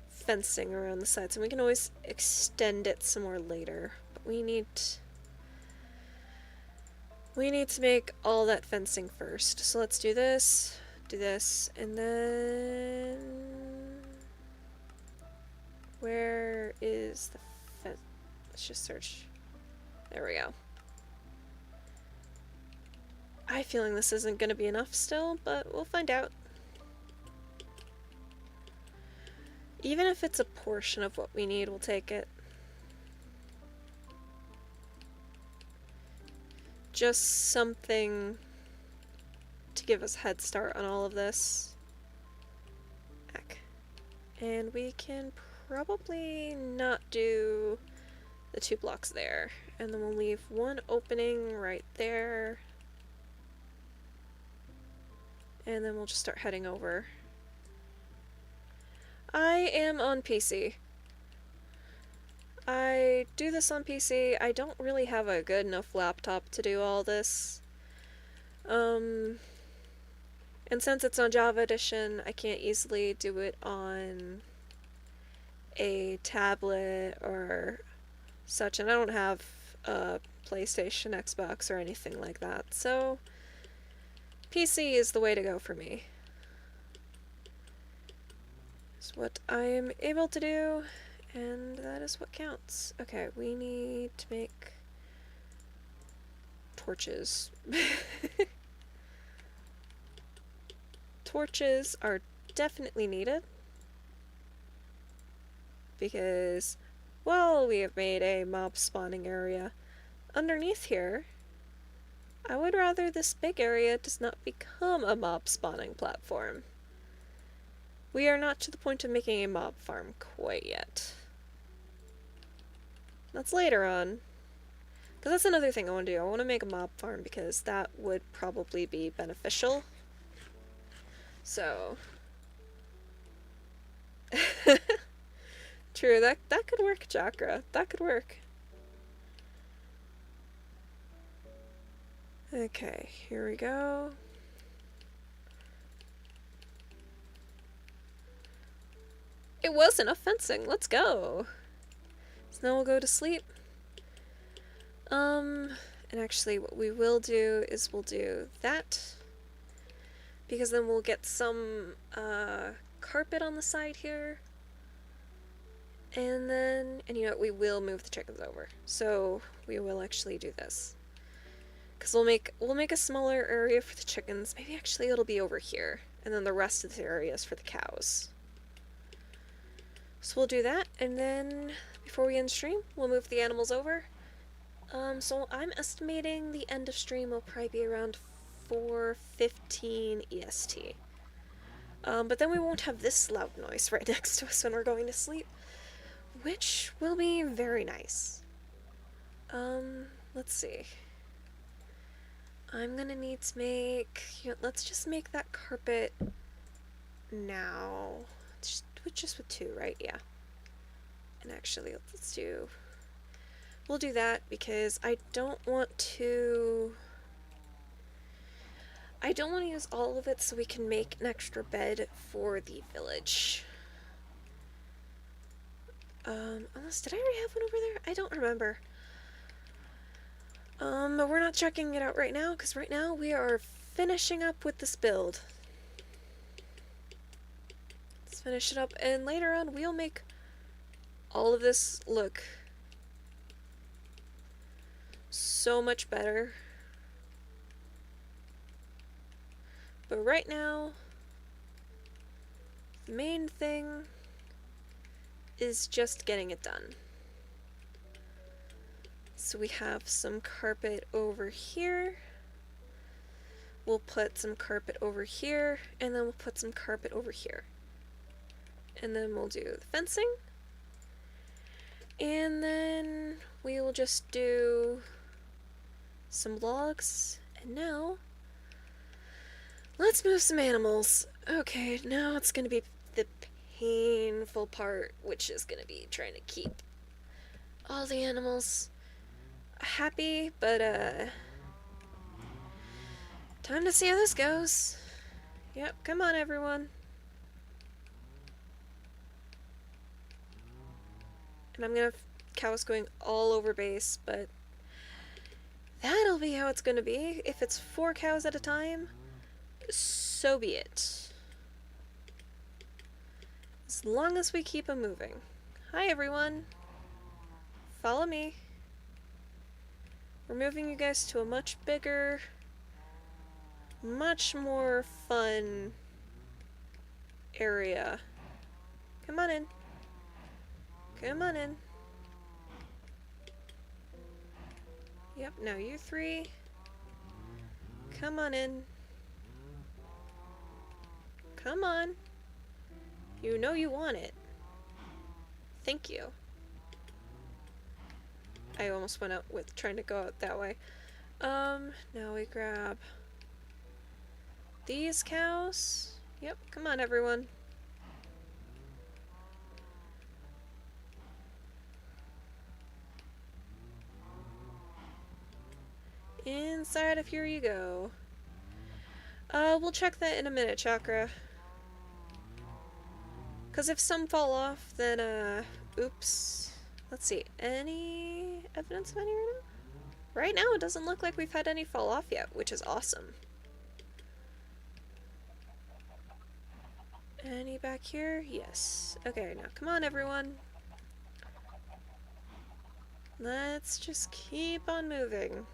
fencing around the sides, and we can always extend it some more later. But we need to make all that fencing first. So let's do this, and then where is the fence? Let's just search. There we go. I have a feeling this isn't going to be enough still, but we'll find out. Even if it's a portion of what we need, we'll take it. Just something to give us a head start on all of this. And we can probably not do the 2 blocks there. And then we'll leave one opening right there. And then we'll just start heading over. I am on PC. I do this on PC. I don't really have a good enough laptop to do all this. And since it's on Java Edition, I can't easily do it on a tablet or such, and I don't have a PlayStation, Xbox, or anything like that, so PC is the way to go for me. It's what I am able to do, and that is what counts. Okay, we need to make torches. Torches are definitely needed because, well, we have made a mob spawning area underneath here. I would rather this big area does not become a mob spawning platform. We are not to the point of making a mob farm quite yet. That's later on. Because that's another thing I want to do. I want to make a mob farm because that would probably be beneficial. So... True, that could work, Chakra. That could work. Okay, here we go. It was enough fencing. Let's go. So now we'll go to sleep. And actually what we will do is we'll do that. Because then we'll get some carpet on the side here. And then, and you know what, we will move the chickens over. So we will actually do this. Because we'll make a smaller area for the chickens. Maybe actually it'll be over here. And then the rest of the area is for the cows. So we'll do that, and then before we end stream, we'll move the animals over. So I'm estimating the end of stream will probably be around 4:15 EST. But then we won't have this loud noise right next to us when we're going to sleep, which will be very nice. Let's see. I'm gonna need to make, let's just make that carpet now. Just with 2, right? Yeah. And actually, we'll do that because I don't want to use all of it so we can make an extra bed for the village. Unless, did I already have one over there? I don't remember. But we're not checking it out right now because right now we are finishing up with this build. Finish it up, and later on we'll make all of this look so much better. But right now, the main thing is just getting it done. So we have some carpet over here. We'll put some carpet over here, and then we'll put some carpet over here. And then we'll do the fencing. And then we will just do some logs. And now, let's move some animals. Okay, now it's going to be the painful part, which is going to be trying to keep all the animals happy, but Time to see how this goes. Yep, come on everyone. And I'm gonna have cows going all over base, but that'll be how it's gonna be. If it's 4 cows at a time, so be it. As long as we keep them moving. Hi everyone. Follow me. We're moving you guys to a much bigger, much more fun area. Come on in. Come on in. Yep, now you 3. Come on in. Come on. You know you want it. Thank you. I almost went out with trying to go out that way. Now we grab these cows. Yep, come on everyone. Inside of here you go. We'll check that in a minute, Chakra. 'Cause if some fall off, then, oops. Let's see, any evidence of any right now? Right now it doesn't look like we've had any fall off yet, which is awesome. Any back here? Yes. Okay, now come on everyone. Let's just keep on moving.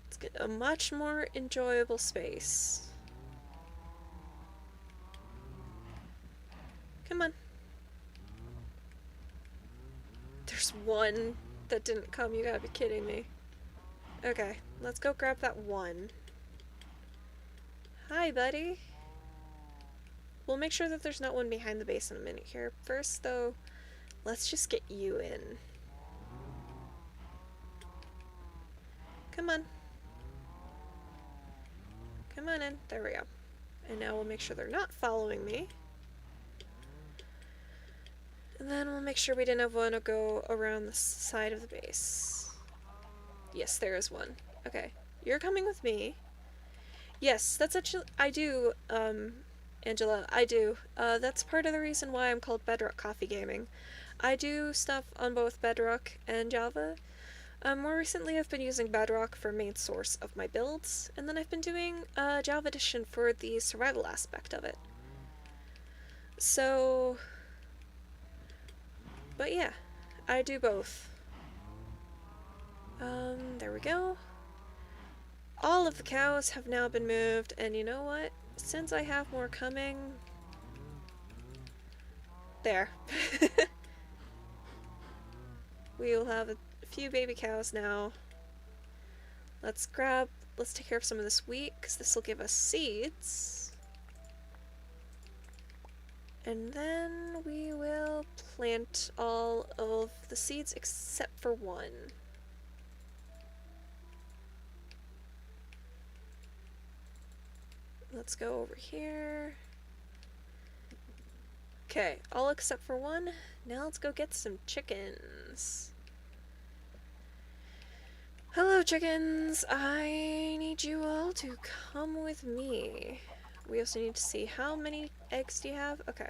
Let's get a much more enjoyable space. Come on. There's one that didn't come, you gotta be kidding me. Okay, let's go grab that one. Hi, buddy. We'll make sure that there's not one behind the base in a minute here. First, though, let's just get you in. Come on. Come on in. There we go. And now we'll make sure they're not following me. And then we'll make sure we didn't have one to go around the side of the base. Yes, there is one. Okay. You're coming with me. Yes, that's actually... I do, Angela, I do. That's part of the reason why I'm called Bedrock Coffee Gaming. I do stuff on both Bedrock and Java. More recently I've been using Bedrock for main source of my builds, and then I've been doing Java Edition for the survival aspect of it. So... But yeah, I do both. There we go. All of the cows have now been moved, and you know what? Since I have more coming... There. We'll have a few baby cows now. Let's take care of some of this wheat, because this will give us seeds. And then we will plant all of the seeds except for one. Let's go over here. Okay, all except for one. Now let's go get some chickens. Hello, chickens! I need you all to come with me. We also need to see how many eggs do you have? Okay.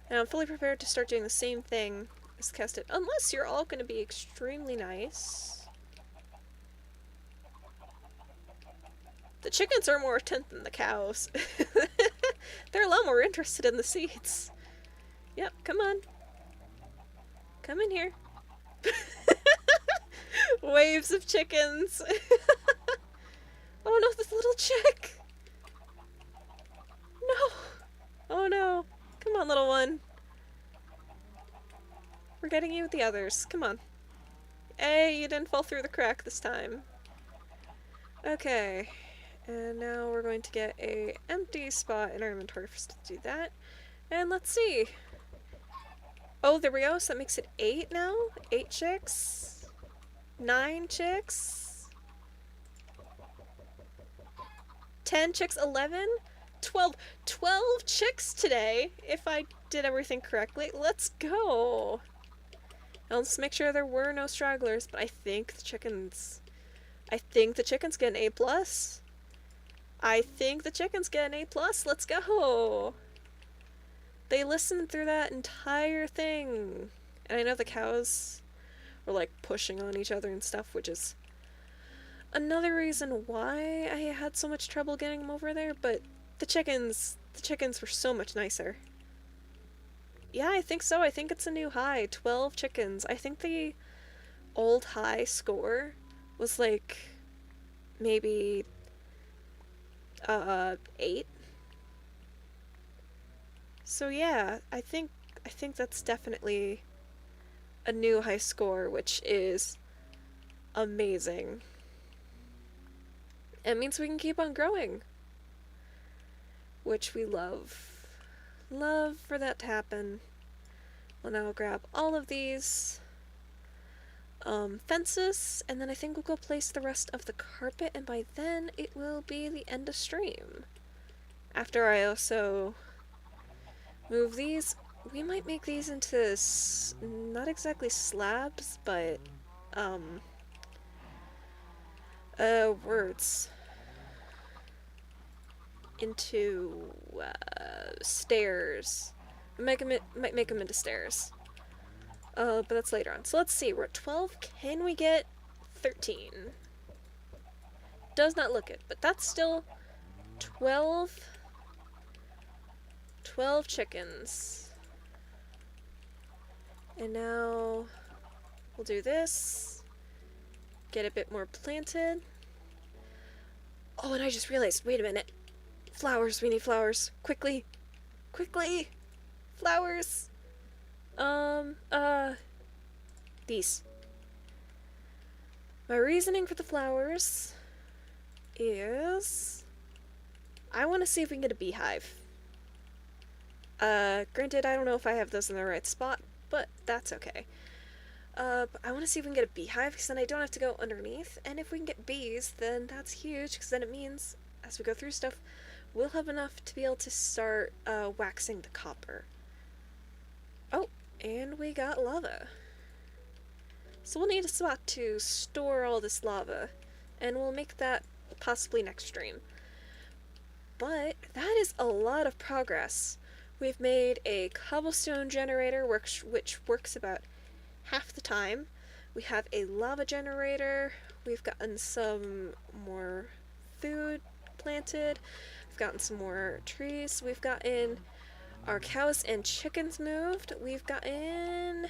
And I'm fully prepared to start doing the same thing as cast it, unless you're all going to be extremely nice. The chickens are more attentive than the cows. They're a lot more interested in the seeds. Yep, come on. Come in here. Waves of chickens. Oh no, this little chick. No. Oh no. Come on, little one. We're getting you with the others. Come on. Hey, you didn't fall through the crack this time. Okay. And now we're going to get a empty spot in our inventory for us to do that. And let's see. Oh, there we go. So that makes it 8 now. 8 chicks. 9 chicks. 10 chicks. 11. 12 chicks today, if I did everything correctly. Let's go. Now let's make sure there were no stragglers, but I think the chickens... I think the chickens get an A+. I think the chickens get an A+. Let's go! They listened through that entire thing. And I know the cows were like pushing on each other and stuff, which is another reason why I had so much trouble getting them over there, but the chickens were so much nicer. Yeah, I think so. I think it's a new high. 12 chickens. I think the old high score was like maybe 8. So yeah, I think that's definitely a new high score, which is amazing. It means we can keep on growing, which we love. Love for that to happen. We'll now grab all of these fences, and then I think we'll go place the rest of the carpet, and by then it will be the end of stream. After I also move these, we might make these into not exactly slabs, but words into stairs. Might make them into stairs. But that's later on. So let's see. We're at 12. Can we get 13? Does not look it, but that's still 12 chickens. And now we'll do this. Get a bit more planted. Oh, and I just realized, wait a minute. Flowers, we need flowers. Quickly. Quickly. Flowers. These. My reasoning for the flowers is I want to see if we can get a beehive. Granted, I don't know if I have those in the right spot, but that's okay. But I want to see if we can get a beehive, because then I don't have to go underneath, and if we can get bees, then that's huge, because then it means, as we go through stuff, we'll have enough to be able to start, waxing the copper. Oh, and we got lava. So we'll need a spot to store all this lava, and we'll make that possibly next stream. But that is a lot of progress. We've made a cobblestone generator, which works about half the time. We have a lava generator. We've gotten some more food planted. We've gotten some more trees. We've gotten our cows and chickens moved. We've gotten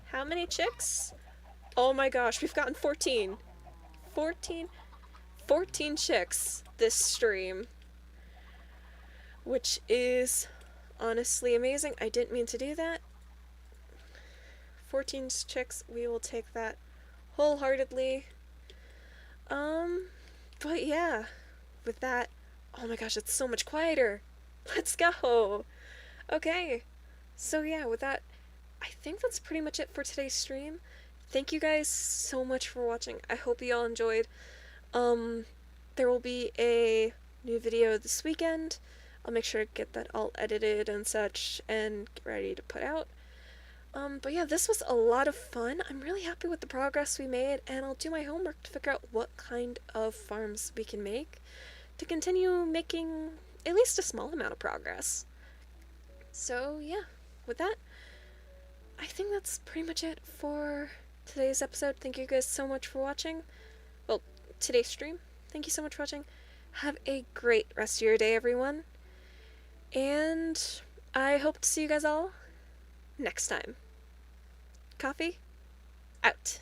how many chicks? Oh my gosh, we've gotten 14. 14 chicks this stream, which is honestly amazing. I didn't mean to do that. 14 chicks, we will take that wholeheartedly. But yeah, with that, oh my gosh, it's so much quieter. Let's go. Okay, so yeah, with that, I think that's pretty much it for today's stream. Thank you guys so much for watching. I hope you all enjoyed. There will be a new video this weekend. I'll make sure to get that all edited and such and get ready to put out. But yeah, this was a lot of fun. I'm really happy with the progress we made, and I'll do my homework to figure out what kind of farms we can make to continue making at least a small amount of progress. So yeah, with that, I think that's pretty much it for today's episode. Thank you guys so much for watching. Well, today's stream. Thank you so much for watching. Have a great rest of your day, everyone. And I hope to see you guys all next time. Coffee out.